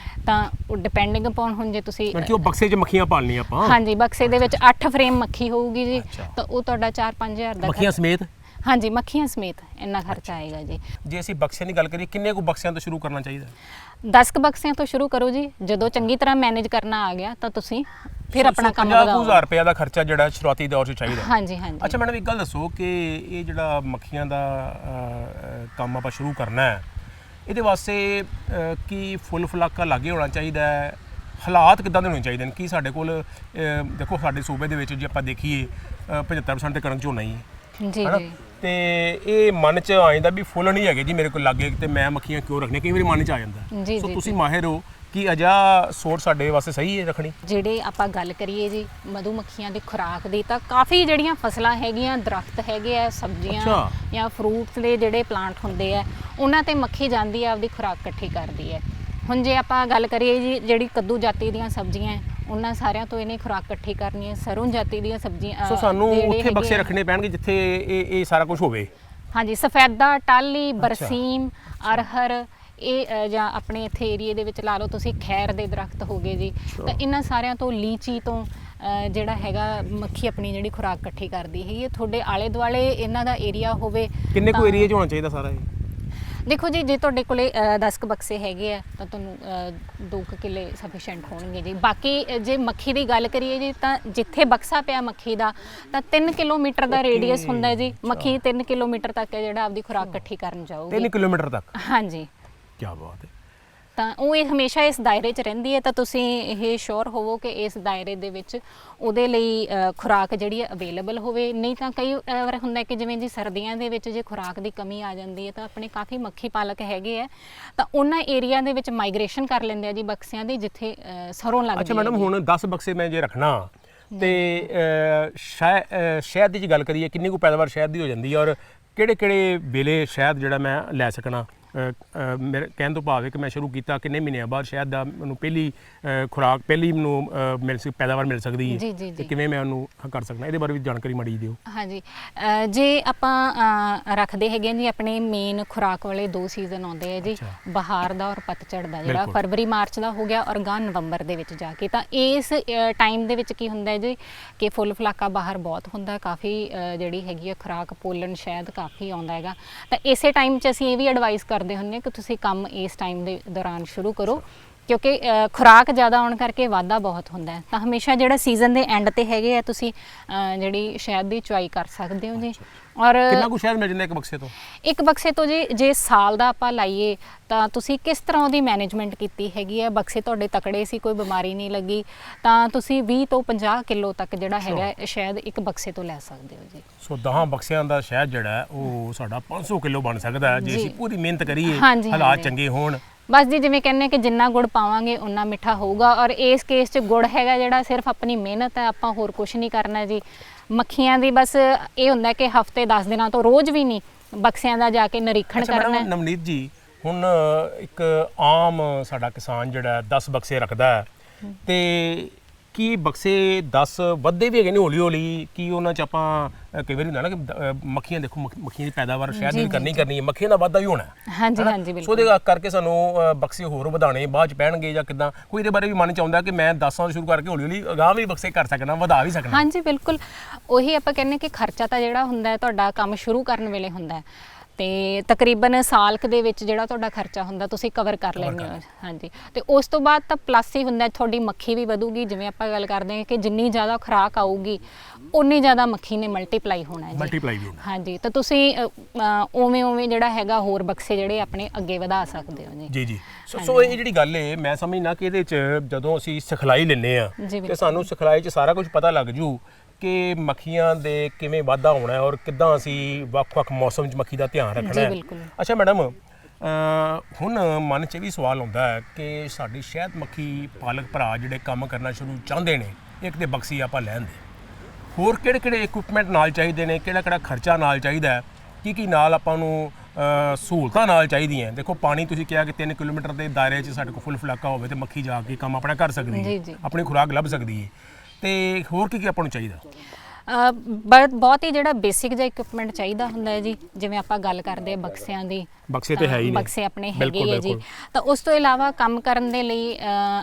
ਤਾਂ ਉਹ ਡਿਪੈਂਡਿੰਗ ਅਪਨ ਹੁਣ ਜੇ ਤੁਸੀਂ ਕਿ ਉਹ ਬਕਸੇ 'ਚ ਮੱਖੀਆਂ ਪਾਲਣੀਆਂ ਆਪਾਂ? ਹਾਂਜੀ, ਬਕਸੇ ਦੇ ਵਿੱਚ 8 ਫਰੇਮ ਮੱਖੀ ਹੋਊਗੀ ਜੀ, ਤਾਂ ਉਹ ਤੁਹਾਡਾ 4-5 ਹਜ਼ਾਰ ਦਾ ਮੱਖੀਆਂ ਸਮੇਤ? ਹਾਂਜੀ, ਮੱਖੀਆਂ ਸਮੇਤ ਇੰਨਾ ਖਰਚਾ ਆਏਗਾ ਜੀ। ਜੇ ਅਸੀਂ ਬਕਸਿਆਂ ਦੀ ਗੱਲ ਕਰੀਏ, ਕਿੰਨੇ ਕੁ ਬਕਸਿਆਂ ਤੋਂ ਸ਼ੁਰੂ ਕਰਨਾ ਚਾਹੀਦਾ? 10 ਕੁ ਬਕਸਿਆਂ ਤੋਂ ਸ਼ੁਰੂ ਕਰੋ ਜੀ। ਜਦੋਂ ਚੰਗੀ ਤਰ੍ਹਾਂ ਮੈਨੇਜ ਕਰਨਾ ਆ ਗਿਆ ਤਾਂ ਤੁਸੀਂ ਫਿਰ ਆਪਣਾ ਕੰਮ ਵਧਾਓ। 50,000 ਰੁਪਏ ਦਾ ਖਰਚਾ ਜਿਹੜਾ ਸ਼ੁਰੂਆਤੀ ਦੌਰ 'ਚ ਚਾਹੀਦਾ? ਹਾਂਜੀ ਹਾਂਜੀ। ਅੱਛਾ ਮੈਡਮ, ਇੱਕ ਗੱਲ ਦੱਸੋ ਕਿ ਇਹ ਜਿਹੜਾ ਮੱਖੀਆਂ ਦਾ ਕੰਮ ਆਪਾਂ ਸ਼ੁਰੂ ਕਰਨਾ ਹੈ, ਇਹਦੇ ਵਾਸਤੇ ਕੀ ਫੁੱਲ ਫਲਾਕਾ ਲਾਗੇ ਹੋਣਾ ਚਾਹੀਦਾ ਹੈ ਹਾਲਾਤ ਕਿੱਦਾਂ ਦੇ ਹੋਣੇ ਚਾਹੀਦੇ ਨੇ? ਕੀ ਸਾਡੇ ਕੋਲ ਦੇਖੋ ਸਾਡੇ ਸੂਬੇ ਦੇ ਵਿੱਚ ਜੇ ਆਪਾਂ ਦੇਖੀਏ 75% ਤੇ ਕਣਕ ਝੋਨਾ ਹੀ ਹੈ ਜੀ ਹਨਾ? ਜੀ ਤੇ ਇਹ ਮਨ 'ਚ ਆ ਜਾਂਦਾ ਵੀ ਫੁੱਲ ਨਹੀਂ ਹੈਗੇ ਜੀ ਮੇਰੇ ਕੋਲ ਲੱਗੇ ਤੇ ਮੈਂ ਮੱਖੀਆਂ ਕਿਉਂ ਰੱਖਣੀਆਂ, ਕਈ ਵਾਰੀ ਮਨ 'ਚ ਆ ਜਾਂਦਾ। ਜੀ ਸੋ ਜੀ ਤੁਸੀਂ ਮਾਹਿਰ ਹੋ ਕਿ ਅਜਾ ਸੋਚ ਸਾਡੇ ਵਾਸਤੇ ਸਹੀ ਹੈ ਰੱਖਣੀ? ਜਿਹੜੇ ਆਪਾਂ ਗੱਲ ਕਰੀਏ ਜੀ ਮਧੂ ਮੱਖੀਆਂ ਦੀ ਖੁਰਾਕ ਦੀ, ਤਾਂ ਕਾਫੀ ਜਿਹੜੀਆਂ ਫਸਲਾਂ ਹੈਗੀਆਂ, ਦਰਖਤ ਹੈਗੇ ਆ, ਸਬਜ਼ੀਆਂ ਅੱਛਾ। ਜਾਂ ਫਰੂਟਸ ਦੇ ਜਿਹੜੇ ਪਲਾਂਟ ਹੁੰਦੇ ਆ, ਉਹਨਾਂ ਤੇ ਮੱਖੀ ਜਾਂਦੀ ਆ, ਆਪਦੀ ਖੁਰਾਕ ਇਕੱਠੀ ਕਰਦੀ ਹੈ। ਹੁਣ ਜੇ ਆਪਾਂ ਗੱਲ ਕਰੀਏ ਜੀ ਜਿਹੜੀ ਕੱਦੂ ਜਾਤੀ ਦੀਆਂ ਸਬਜ਼ੀਆਂ ਹੈ, ਉਹਨਾਂ ਸਾਰਿਆਂ ਤੋਂ ਇਹਨੇ ਖੁਰਾਕ ਇਕੱਠੀ ਕਰਨੀ ਹੈ। ਸਰੋਂ ਜਾਤੀ ਦੀਆਂ ਸਬਜ਼ੀਆਂ ਸੋ ਸਾਨੂੰ ਜਿਹੜੇ ਉੱਥੇ ਹੈਗੇ ਬਕਸੇ ਆ- ਰੱਖਣੇ ਪੈਣਗੇ ਜਿੱਥੇ ਇਹ ਸਾਰਾ ਕੁਝ ਹੋਵੇ। ਹਾਂਜੀ, ਸਫੈਦਾ, ਟਾਹਲੀ, ਬਰਸੀਮ, ਅਰਹਰ, ਇਹ ਜਾਂ ਆਪਣੇ ਇੱਥੇ ਏਰੀਏ ਦੇ ਵਿੱਚ ਲਾ ਲਓ ਤੁਸੀਂ ਖੈਰ ਦੇ ਦਰਖਤ ਹੋ ਗਏ ਜੀ। ਤਾਂ ਇਹਨਾਂ ਸਾਰਿਆਂ ਤੋਂ, ਲੀਚੀ ਤੋਂ ਜਿਹੜਾ ਹੈਗਾ ਮੱਖੀ ਆਪਣੀ ਜਿਹੜੀ ਖੁਰਾਕ ਇਕੱਠੀ ਕਰਦੀ ਹੈਗੀ ਹੈ। ਤੁਹਾਡੇ ਆਲੇ ਦੁਆਲੇ ਇਹਨਾਂ ਦਾ ਏਰੀਆ ਹੋਵੇ ਕਿੰਨੇ ਕੁ ਤਾਂ- ਏਰੀਆ 'ਚ ਹੋਣਾ ਚਾਹੀਦਾ ਸਾਰਾ ਇਹ? ਦੇਖੋ ਜੀ, ਜੇ ਤੁਹਾਡੇ ਕੋਲੇ 10 ਕੁ ਬਕਸੇ ਹੈਗੇ ਆ ਤਾਂ ਤੁਹਾਨੂੰ 2 ਕਿੱਲੇ ਸਫੀਸ਼ੀਐਂਟ ਹੋਣਗੇ ਜੀ। ਬਾਕੀ ਜੇ ਮੱਖੀ ਦੀ ਗੱਲ ਕਰੀਏ ਜੀ, ਤਾਂ ਜਿੱਥੇ ਬਕਸਾ ਪਿਆ ਮੱਖੀ ਦਾ, ਤਾਂ 3 ਕਿਲੋਮੀਟਰ ਦਾ ਰੇਡੀਅਸ ਹੁੰਦਾ ਹੈ ਜੀ। ਮੱਖੀ 3 ਕਿਲੋਮੀਟਰ ਤੱਕ ਹੈ ਜਿਹੜਾ ਆਪਦੀ ਖੁਰਾਕ ਇਕੱਠੀ ਕਰਨ ਜਾਊਗੀ। 3 ਕਿਲੋਮੀਟਰ ਤੱਕ? ਹਾਂਜੀ। ਕੀ ਬਾਤ ਹੈ। ਤਾਂ ਉਹ ਇਹ ਹਮੇਸ਼ਾ ਇਸ ਦਾਇਰੇ 'ਚ ਰਹਿੰਦੀ ਹੈ, ਤਾਂ ਤੁਸੀਂ ਇਹ ਸ਼ੋਰ ਹੋਵੋ ਕਿ ਇਸ ਦਾਇਰੇ ਦੇ ਵਿੱਚ ਉਹਦੇ ਲਈ ਖੁਰਾਕ ਜਿਹੜੀ ਹੈ ਅਵੇਲੇਬਲ ਹੋਵੇ। ਨਹੀਂ ਤਾਂ ਕਈ ਵਾਰ ਹੁੰਦਾ ਕਿ ਜਿਵੇਂ ਜੀ ਸਰਦੀਆਂ ਦੇ ਵਿੱਚ ਜੇ ਖੁਰਾਕ ਦੀ ਕਮੀ ਆ ਜਾਂਦੀ ਹੈ, ਤਾਂ ਆਪਣੇ ਕਾਫੀ ਮੱਖੀ ਪਾਲਕ ਹੈਗੇ ਆ, ਤਾਂ ਉਹਨਾਂ ਏਰੀਆ ਦੇ ਵਿੱਚ ਮਾਈਗ੍ਰੇਸ਼ਨ ਕਰ ਲੈਂਦੇ ਆ ਜੀ ਬਕਸਿਆਂ ਦੀ, ਜਿੱਥੇ ਸਰੋਂ ਲੱਗਦੀ ਹੈ। ਅੱਛਾ ਮੈਡਮ, ਹੁਣ 10 ਬਕਸੇ ਮੈਂ ਜੇ ਰੱਖਣਾ ਤੇ ਸ਼ਹਿਦ ਦੀ ਜੇ ਗੱਲ ਕਰੀਏ, ਕਿੰਨੀ ਕੁ ਪੈਦਾਵਾਰ ਸ਼ਹਿਦ ਦੀ ਹੋ ਜਾਂਦੀ ਹੈ, ਔਰ ਕਿਹੜੇ ਵੇਲੇ ਸ਼ਹਿਦ ਜਿਹੜਾ ਮੈਂ ਲੈ ਸਕਣਾ? ਮੇਰੇ ਕਹਿਣ ਤੋਂ ਭਾਵ ਹੈ ਕਿ ਮੈਂ ਸ਼ੁਰੂ ਕੀਤਾ ਕਿੰਨੇ ਮਹੀਨਿਆਂ ਬਾਅਦ ਸ਼ਹਿਦ ਦਾ ਮੈਨੂੰ ਪਹਿਲੀ ਖੁਰਾਕ, ਪਹਿਲੀ ਮੈਨੂੰ ਪੈਦਾਵਾਰ ਮਿਲ ਸਕਦੀ ਜੀ, ਹੈ, ਜੀ, ਤੇ ਜੀ। ਕਿਵੇਂ ਮੈਂ ਉਹਨੂੰ ਕਰ ਸਕਦਾ? ਇਹਦੇ ਬਾਰੇ ਵੀ ਜਾਣਕਾਰੀ ਮਾੜੀ ਦਿਓ। ਹਾਂਜੀ, ਜੇ ਆਪਾਂ ਰੱਖਦੇ ਹੈਗੇ ਜੀ, ਆਪਣੇ ਮੇਨ ਖੁਰਾਕ ਵਾਲੇ 2 ਸੀਜ਼ਨ ਆਉਂਦੇ ਆ ਜੀ, ਅੱਛਾ। ਬਹਾਰ ਦਾ ਔਰ ਪਤਝੜ ਦਾ, ਜਿਹੜਾ ਬਿਲਕੁਲ। ਫਰਵਰੀ ਮਾਰਚ ਦਾ ਹੋ ਗਿਆ ਔਰ ਗਾਂ ਨਵੰਬਰ ਦੇ ਵਿੱਚ ਜਾ ਕੇ। ਤਾਂ ਇਸ ਟਾਈਮ ਦੇ ਵਿੱਚ ਕੀ ਹੁੰਦਾ ਹੈ ਜੀ ਕਿ ਫੁੱਲ ਫਲਾਕਾ ਬਾਹਰ ਬਹੁਤ ਹੁੰਦਾ, ਕਾਫੀ ਜਿਹੜੀ ਹੈਗੀ ਹੈ ਖੁਰਾਕ, ਪੋਲਨ ਸ਼ਹਿਦ ਕਾਫੀ ਆਉਂਦਾ ਹੈਗਾ। ਤਾਂ ਇਸੇ ਟਾਈਮ 'ਚ ਅਸੀਂ ਇਹ ਵੀ ਐਡਵਾਈਸ ਕਰਦੇ ਹੁੰਦੇ ਹਾਂ ਕਿ ਤੁਸੀਂ ਕੰਮ ਇਸ ਟਾਈਮ ਦੇ ਦੌਰਾਨ ਸ਼ੁਰੂ ਕਰੋ, ਕਿਉਂਕਿ ਖੁਰਾਕ ਜ਼ਿਆਦਾ ਆਉਣ ਕਰਕੇ ਵਾਧਾ ਬਹੁਤ ਹੁੰਦਾ ਹੈ। ਤਾਂ ਹਮੇਸ਼ਾ ਜਿਹੜਾ ਸੀਜ਼ਨ ਦੇ ਐਂਡ ਤੇ ਹੈਗੇ ਆ, ਤੁਸੀਂ ਜਿਹੜੀ ਸ਼ਹਿਦ ਦੀ ਚੁਆਈ ਕਰ ਸਕਦੇ ਹੋ ਜੀ। ਔਰ ਕਿੰਨਾ ਕੁ ਸ਼ਹਿਦ ਮਿਲ ਜਾਂਦਾ ਇੱਕ ਬਕਸੇ ਤੋਂ? ਇੱਕ ਬਕਸੇ ਤੋਂ ਜੀ ਜੇ ਸਾਲ ਦਾ ਆਪਾਂ ਲਾਈਏ, ਤਾਂ ਤੁਸੀਂ ਕਿਸ ਤਰ੍ਹਾਂ ਉਹਦੀ ਮੈਨੇਜਮੈਂਟ ਕੀਤੀ ਹੈਗੀ ਹੈ, ਬਕਸੇ ਤੁਹਾਡੇ ਤਕੜੇ ਸੀ, ਕੋਈ ਬਿਮਾਰੀ ਨਹੀਂ ਲੱਗੀ, ਤਾਂ ਤੁਸੀਂ 20 ਤੋਂ 50 ਕਿਲੋ ਤੱਕ ਜਿਹੜਾ ਹੈਗਾ ਸ਼ਹਿਦ ਇੱਕ ਬਕਸੇ ਤੋਂ ਲੈ ਸਕਦੇ ਹੋ ਜੀ। ਸੋ 10 ਬਕਸਿਆਂ ਦਾ ਸ਼ਹਿਦ ਜਿਹੜਾ ਹੈ ਉਹ ਸਾਡਾ 500 ਕਿਲੋ ਬਣ ਸਕਦਾ ਹੈ ਜੇ ਜੀ। ਅਸੀਂ ਪੂਰੀ ਮਿਹਨਤ ਕਰੀਏ, ਹਾਂਜੀ, ਹਾਲਾਤ ਹਾਂਜੀ। ਚੰਗੇ ਹੋਣ। ਬਸ ਜੀ, ਜਿਵੇਂ ਕਹਿੰਦੇ ਕਿ ਜਿੰਨਾ ਗੁੜ ਪਾਵਾਂਗੇ ਉਨਾ ਮਿੱਠਾ ਹੋਊਗਾ। ਔਰ ਇਸ ਕੇਸ 'ਚ ਗੁੜ ਹੈਗਾ ਜਿਹੜਾ ਸਿਰਫ ਆਪਣੀ ਮਿਹਨਤ ਹੈ, ਆਪਾਂ ਹੋਰ ਕੁਝ ਨਹੀਂ ਕਰਨਾ ਜੀ। ਮੱਖੀਆਂ ਦੀ ਬਸ ਇਹ ਹੁੰਦਾ ਕਿ ਹਫਤੇ 10 ਦਿਨਾਂ ਤੋਂ ਰੋਜ਼ ਵੀ ਨਹੀਂ ਬਕਸਿਆਂ ਦਾ ਜਾ ਕੇ ਨਿਰੀਖਣ ਅੱਛਾ ਕਰਨਾ ਮੈਡਮ ਹੈ। ਨਵਨੀਤ ਜੀ, ਹੁਣ ਇੱਕ ਆਮ ਸਾਡਾ ਕਿਸਾਨ ਜਿਹੜਾ 10 ਬਕਸੇ ਰੱਖਦਾ ਹੈ, ਤੇ ਕੀ ਬਕਸੇ 10 ਵੱਧਦੇ ਵੀ ਹੈਗੇ ਨੇ ਹੌਲੀ ਹੌਲੀ? ਕੀ ਉਹਨਾਂ 'ਚ ਆਪਾਂ ਕਈ ਵਾਰੀ ਹੁੰਦਾ ਨਾ ਕਿ ਮੱਖੀਆਂ, ਦੇਖੋ ਮੱਖੀਆਂ ਦੀ ਪੈਦਾਵਾਰ ਸ਼ਹਿਦ ਦੀ ਕਰਨੀ ਹੈ, ਮੱਖੀਆਂ ਦਾ ਵਾਧਾ ਵੀ ਹੋਣਾ ਹੈ। ਹਾਂਜੀ ਹਨਾ? ਹਾਂਜੀ, ਸੋ ਬਿਲਕੁਲ। ਉਹਦੇ ਕਰਕੇ ਸਾਨੂੰ ਬਕਸੇ ਹੋਰ ਵਧਾਣੇ ਬਾਅਦ ਚ ਪੈਣਗੇ ਜਾਂ ਕਿੱਦਾਂ? ਕੋਈ ਇਹਦੇ ਬਾਰੇ ਵੀ ਮਨ ਚ ਆਉਂਦਾ ਕਿ ਮੈਂ 10 ਤੋਂ ਸ਼ੁਰੂ ਕਰਕੇ ਹੌਲੀ ਹੌਲੀ ਅਗਾਂਹ ਵੀ ਬਕਸੇ ਕਰ ਸਕਣਾ, ਵਧਾ ਵੀ ਸਕਣਾ? ਹਾਂਜੀ, ਬਿਲਕੁਲ। ਉਹੀ ਆਪਾਂ ਕਹਿੰਦੇ ਕਿ ਖਰਚਾ ਤਾਂ ਜਿਹੜਾ ਹੁੰਦਾ ਹੈ ਤੁਹਾਡਾ ਕੰਮ ਸ਼ੁਰੂ ਕਰਨ ਵੇਲੇ ਹੁੰਦਾ ਹੈ, ਤੇ ਤਕਰੀਬਨ ਸਾਲ ਕੁ ਦੇ ਵਿੱਚ ਜਿਹੜਾ ਤੁਹਾਡਾ ਖਰਚਾ ਹੁੰਦਾ ਤੁਸੀਂ ਕਵਰ ਕਰ ਲੈਂਦੇ ਹੋ। ਹਾਂਜੀ, ਤੇ ਉਸ ਤੋਂ ਬਾਅਦ ਤਾਂ ਪਲੱਸ ਹੀ ਹੁੰਦਾ, ਤੁਹਾਡੀ ਮੱਖੀ ਵੀ ਵਧੂਗੀ। ਜਿਵੇਂ ਆਪਾਂ ਗੱਲ ਕਰਦੇ ਹਾਂ ਕਿ ਜਿੰਨੀ ਜ਼ਿਆਦਾ ਖੁਰਾਕ ਆਊਗੀ ਉਨੀ ਜ਼ਿਆਦਾ ਮੱਖੀ ਨੇ ਮਲਟੀਪਲਾਈ ਹੋਣਾ ਹੈ ਜੀ। ਮਲਟੀਪਲਾਈ ਵੀ ਹੋਣਾ। ਹਾਂਜੀ, ਤਾਂ ਤੁਸੀਂ ਉਵੇਂ ਜਿਹੜਾ ਹੈਗਾ ਹੋਰ ਬਕਸੇ ਜਿਹੜੇ ਆਪਣੇ ਅੱਗੇ ਵਧਾ ਸਕਦੇ ਹੋ ਜੀ। ਜੀ ਜੀ। ਸੋ ਇਹ ਜਿਹੜੀ ਗੱਲ ਹੈ, ਮੈਂ ਸਮਝਣਾ ਕਿ ਇਹਦੇ ਚ ਜਦੋਂ ਅਸੀਂ ਸਿਖਲਾਈ ਲੈਂਦੇ ਆ ਜੀ, ਤੇ ਬਿਲਕੁਲ। ਸਾਨੂੰ ਸਿਖਲਾਈ ਚ ਸਾਰਾ ਕੁਝ ਪਤਾ ਲੱਗ ਜੂ ਕਿ ਮੱਖੀਆਂ ਦੇ ਕਿਵੇਂ ਵਾਧਾ ਹੋਣਾ ਹੈ ਔਰ ਕਿੱਦਾਂ ਅਸੀਂ ਵੱਖ-ਵੱਖ ਮੌਸਮ 'ਚ ਮੱਖੀ ਦਾ ਧਿਆਨ ਰੱਖਣਾ ਜੀ, ਹੈ। ਬਿਲਕੁਲ। ਅੱਛਾ ਮੈਡਮ, ਹੁਣ ਮਨ 'ਚ ਵੀ ਸਵਾਲ ਆਉਂਦਾ ਹੈ ਕਿ ਸਾਡੀ ਸ਼ਹਿਦ ਮੱਖੀ ਪਾਲਕ ਭਰਾ ਜਿਹੜੇ ਕੰਮ ਕਰਨਾ ਸ਼ੁਰੂ ਚਾਹੁੰਦੇ ਨੇ, ਇੱਕ ਤੇ ਬਕਸੀ ਆਪਾਂ ਲੈਣ ਦੇ, ਹੋਰ ਕਿਹੜੇ ਇਕਵਿਪਮੈਂਟ ਨਾਲ ਚਾਹੀਦੇ ਨੇ, ਕਿਹੜਾ ਖਰਚਾ ਨਾਲ ਚਾਹੀਦਾ ਹੈ, ਕੀ ਨਾਲ ਆਪਾਂ ਨੂੰ ਸਹੂਲਤਾਂ ਨਾਲ ਚਾਹੀਦੀਆਂ? ਦੇਖੋ ਪਾਣੀ ਤੁਸੀਂ ਕਿਹਾ ਕਿ 3 ਕਿਲੋਮੀਟਰ ਦੇ ਦਾਇਰੇ 'ਚ ਸਾਡੇ ਕੋਲ ਫੁੱਲ ਫਲਾਕਾ ਹੋਵੇ ਤੇ ਮੱਖੀ ਜਾ ਕੇ ਕੰਮ ਆਪਣਾ ਕਰ ਸਕਦੀ ਜੀ, ਹੈ, ਜੀ। ਆਪਣੀ ਖੁਰਾਕ ਲੱਭ ਸਕਦੀ ਹੈ, ਤੇ ਹੋਰ ਕੀ ਆਪਾਂ ਨੂੰ ਚਾਹੀਦਾ? ਬਹੁਤ ਹੀ ਜਿਹੜਾ ਬੇਸਿਕ ਜਿਹਾ ਇਕਵਿਪਮੈਂਟ ਚਾਹੀਦਾ ਹੁੰਦਾ ਹੈ ਜੀ। ਜਿਵੇਂ ਆਪਾਂ ਗੱਲ ਕਰਦੇ ਆ ਬਕਸਿਆਂ ਦੀ, ਬਕਸੇ ਤੇ ਹੈ ਹੀ ਨੇ, ਬਕਸੇ ਆਪਣੇ ਬਿਲਕੁਲ, ਹੈਗੇ ਆ ਜੀ। ਬਿਲਕੁਲ। ਤਾਂ ਉਸ ਤੋਂ ਇਲਾਵਾ ਕੰਮ ਕਰਨ ਦੇ ਲਈ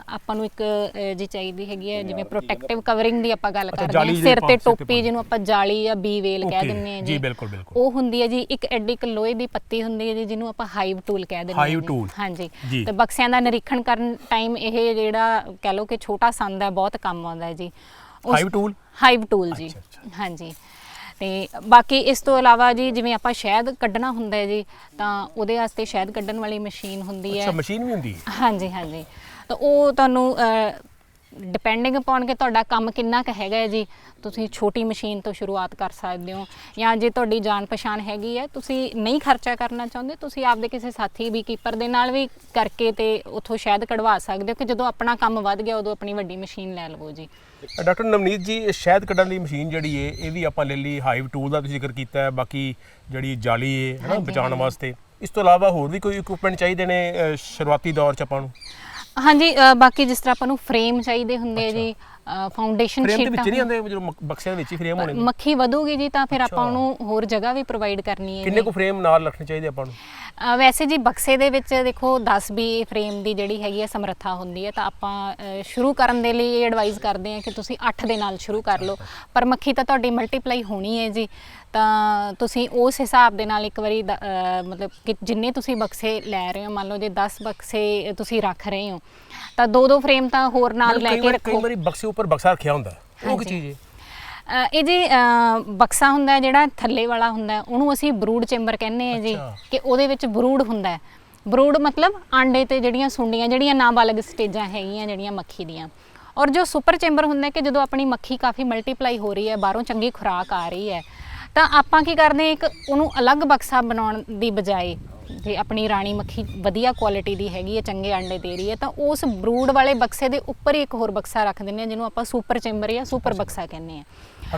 ਆਪਾਂ ਨੂੰ ਇੱਕ ਜੀ ਚਾਹੀਦੀ ਹੈਗੀ ਹੈ, ਜਿਵੇਂ ਪ੍ਰੋਟੈਕਟਿਵ ਕਵਰਿੰਗ ਦੀ ਆਪਾਂ ਗੱਲ ਕਰਦੇ ਹਾਂ, ਸਿਰ ਤੇ ਟੋਪੀ ਜਿਹਨੂੰ ਆਪਾਂ ਜਾਲੀ ਜਾਂ ਬੀ ਵੇਲ ਕਹਿ ਦਿੰਦੇ ਆ ਜੀ। ਜੀ, ਬਿਲਕੁਲ ਬਿਲਕੁਲ। ਉਹ ਹੁੰਦੀ ਹੈ ਜੀ। ਇੱਕ ਐਡੀ ਇੱਕ ਲੋਹੇ ਦੀ ਪੱਤੀ ਹੁੰਦੀ ਹੈ ਜੀ, ਜਿਹਨੂੰ ਆਪਾਂ ਹਾਈਵ ਟੂਲ ਕਹਿ ਦਿੰਦੇ ਹਾਂ ਹਾਈਵ ਜੀ। ਟੂਲ। ਹਾਂਜੀ, ਜੀ। ਤੇ ਬਕਸਿਆਂ ਦਾ ਨਿਰੀਖਣ ਕਰਨ ਟਾਈਮ ਇਹ ਜਿਹੜਾ ਕਹਿ ਲਓ ਕਿ ਛੋਟਾ ਸੰਦ ਹੈ, ਬਹੁਤ ਕੰਮ ਆਉਂਦਾ ਹੈ ਜੀ। ਹਾਈਵ ਟੂਲ? ਹਾਈਵ ਟੂਲ ਜੀ। ਅੱਛਾ, ਅੱਛਾ। ਹਾਂਜੀ, ਤੇ ਬਾਕੀ ਇਸ ਤੋਂ ਇਲਾਵਾ ਜੀ ਜਿਵੇਂ ਆਪਾਂ ਸ਼ਹਿਦ ਕੱਢਣਾ ਹੁੰਦਾ ਹੈ ਜੀ, ਤਾਂ ਉਹਦੇ ਵਾਸਤੇ ਸ਼ਹਿਦ ਕੱਢਣ ਵਾਲੀ ਮਸ਼ੀਨ ਹੁੰਦੀ ਹੈ। ਅੱਛਾ, ਮਸ਼ੀਨ ਵੀ ਹੁੰਦੀ ਹੈ? ਹਾਂਜੀ ਹਾਂਜੀ, ਤਾਂ ਉਹ ਤੁਹਾਨੂੰ ਡਿਪੈਂਡਿੰਗ ਅਪੋਨ ਕਿ ਤੁਹਾਡਾ ਕੰਮ ਕਿੰਨਾ ਕੁ ਹੈਗਾ ਹੈ ਜੀ, ਤੁਸੀਂ ਛੋਟੀ ਮਸ਼ੀਨ ਤੋਂ ਸ਼ੁਰੂਆਤ ਕਰ ਸਕਦੇ ਹੋ, ਜਾਂ ਜੇ ਤੁਹਾਡੀ ਜਾਣ ਪਛਾਣ ਹੈਗੀ ਹੈ, ਤੁਸੀਂ ਨਹੀਂ ਖਰਚਾ ਕਰਨਾ ਚਾਹੁੰਦੇ, ਤੁਸੀਂ ਆਪਦੇ ਕਿਸੇ ਸਾਥੀ ਬੀਕੀਪਰ ਦੇ ਨਾਲ ਵੀ ਕਰਕੇ ਤੇ ਉੱਥੋਂ ਸ਼ਹਿਦ ਕਢਵਾ ਸਕਦੇ ਹੋ ਕਿ ਜਦੋਂ ਆਪਣਾ ਕੰਮ ਵੱਧ ਗਿਆ ਉਦੋਂ ਆਪਣੀ ਵੱਡੀ ਮਸ਼ੀਨ ਲੈ ਲਵੋ ਜੀ। ਡਾਕਟਰ ਨਵਨੀਤ ਜੀ, ਸ਼ਹਿਦ ਕੱਢਣ ਦੀ ਮਸ਼ੀਨ ਜਿਹੜੀ ਹੈ ਇਹ ਵੀ ਆਪਾਂ ਲੈ ਲਈ, ਹਾਈਵ ਟੂਲ ਦਾ ਤੁਸੀਂ ਜ਼ਿਕਰ ਕੀਤਾ ਹੈ, ਬਾਕੀ ਜਿਹੜੀ ਜਾਲੀ ਹੈ ਨਾ ਬਚਾਉਣ ਵਾਸਤੇ, ਇਸ ਤੋਂ ਇਲਾਵਾ ਹੋਰ ਵੀ ਕੋਈ ਇਕਵਿਪਮੈਂਟ ਚਾਹੀਦੇ ਨੇ ਸ਼ੁਰੂਆਤੀ ਦੌਰ 'ਚ ਆਪਾਂ ਨੂੰ? ਹਾਂਜੀ, ਬਾਕੀ ਜਿਸ ਤਰ੍ਹਾਂ ਆਪਾਂ ਨੂੰ ਫਰੇਮ ਚਾਹੀਦੇ ਹੁੰਦੇ ਜੀ, ਫਾਊਂਡੇਸ਼ਨ ਫਰੇਮ ਦੇ ਸ਼ੀਟ ਵਿੱਚ ਨਹੀਂ ਆਉਂਦੇ ਜਦੋਂ ਬਕਸਿਆਂ ਦੇ ਵਿੱਚ ਹੀ ਫਰੇਮ ਹੋਣੇ ਨੇ? ਮੱਖੀ ਵਧੂਗੀ ਜੀ ਤਾਂ ਫਿਰ ਆਪਾਂ ਉਹਨੂੰ ਹੋਰ ਜਗ੍ਹਾ ਵੀ ਪ੍ਰੋਵਾਈਡ ਕਰਨੀ ਹੈ। ਕਿੰਨੇ ਕੁ ਫਰੇਮ ਨਾਲ ਰੱਖਣੇ ਚਾਹੀਦੇ ਆਪਾਂ ਨੂੰ? ਵੈਸੇ ਜੀ ਬਕਸੇ ਦੇ ਵਿੱਚ ਦੇਖੋ 10 ਵੀ ਫਰੇਮ ਦੀ ਜਿਹੜੀ ਹੈਗੀ ਹੈ ਸਮਰੱਥਾ ਹੁੰਦੀ ਹੈ, ਤਾਂ ਆਪਾਂ ਸ਼ੁਰੂ ਕਰਨ ਦੇ ਲਈ ਇਹ ਐਡਵਾਈਸ ਕਰਦੇ ਹਾਂ ਕਿ ਤੁਸੀਂ 8 ਦੇ ਨਾਲ ਸ਼ੁਰੂ ਕਰ ਲਓ, ਪਰ ਮੱਖੀ ਤਾਂ ਤੁਹਾਡੀ ਮਲਟੀਪਲਾਈ ਹੋਣੀ ਹੈ ਜੀ, ਤਾਂ ਤੁਸੀਂ ਉਸ ਹਿਸਾਬ ਦੇ ਨਾਲ ਇੱਕ ਵਾਰੀ ਮਤਲਬ ਕਿ ਜਿੰਨੇ ਤੁਸੀਂ ਬਕਸੇ ਲੈ ਰਹੇ ਹੋ, ਮੰਨ ਲਓ ਜੇ 10 ਬਕਸੇ ਤੁਸੀਂ ਰੱਖ ਰਹੇ ਹੋ ਤਾਂ 2-2 ਫਰੇਮ ਤਾਂ ਹੋਰ ਨਾਲ ਲੈ ਕੇ ਰੱਖੋ। ਕਈ ਵਾਰੀ ਬਕਸੇ ਉੱਪਰ ਬਕਸਾ ਰੱਖਿਆ ਹੁੰਦਾ, ਉਹ ਕੀ ਚੀਜ਼ ਹੈ? ਇਹ ਜੀ ਬਕਸਾ ਹੁੰਦਾ ਜਿਹੜਾ ਥੱਲੇ ਵਾਲਾ ਹੁੰਦਾ, ਉਹਨੂੰ ਅਸੀਂ ਬਰੂਡ ਚੈਂਬਰ ਕਹਿੰਦੇ ਆ ਜੀ, ਕਿ ਉਹਦੇ ਵਿੱਚ ਬਰੂਡ ਹੁੰਦਾ ਹੈ। ਬਰੂਡ ਮਤਲਬ ਆਂਡੇ ਤੇ ਜਿਹੜੀਆਂ ਸੁੰਡੀਆਂ, ਜਿਹੜੀਆਂ ਨਾਬਾਲਗ ਸਟੇਜਾਂ ਹੈਗੀਆਂ ਜਿਹੜੀਆਂ ਮੱਖੀ ਦੀਆਂ। ਔਰ ਜੋ ਸੁਪਰ ਚੈਂਬਰ ਹੁੰਦਾ ਕਿ ਜਦੋਂ ਆਪਣੀ ਮੱਖੀ ਕਾਫੀ ਮਲਟੀਪਲਾਈ ਹੋ ਰਹੀ ਹੈ, ਬਾਹਰੋਂ ਚੰਗੀ ਖੁਰਾਕ ਆ ਰਹੀ ਹੈ, ਤਾਂ ਆਪਾਂ ਕੀ ਕਰਦੇ, ਇੱਕ ਉਹਨੂੰ ਅਲੱਗ ਬਕਸਾ ਬਣਾਉਣ ਦੀ ਬਜਾਏ, ਜੇ ਆਪਣੀ ਰਾਣੀ ਮੱਖੀ ਵਧੀਆ ਕੁਆਲਿਟੀ ਦੀ ਹੈਗੀ ਹੈ, ਚੰਗੇ ਆਂਡੇ ਦੇ ਰਹੀ ਹੈ, ਤਾਂ ਉਸ ਬਰੂਡ ਵਾਲੇ ਬਕਸੇ ਦੇ ਉੱਪਰ ਹੀ ਇੱਕ ਹੋਰ ਬਕਸਾ ਰੱਖ ਦਿੰਦੇ ਆ, ਜਿਹਨੂੰ ਆਪਾਂ ਸੁਪਰ ਚੈਂਬਰ ਜਾਂ ਸੁਪਰ ਬਕਸਾ ਕਹਿੰਦੇ ਆ।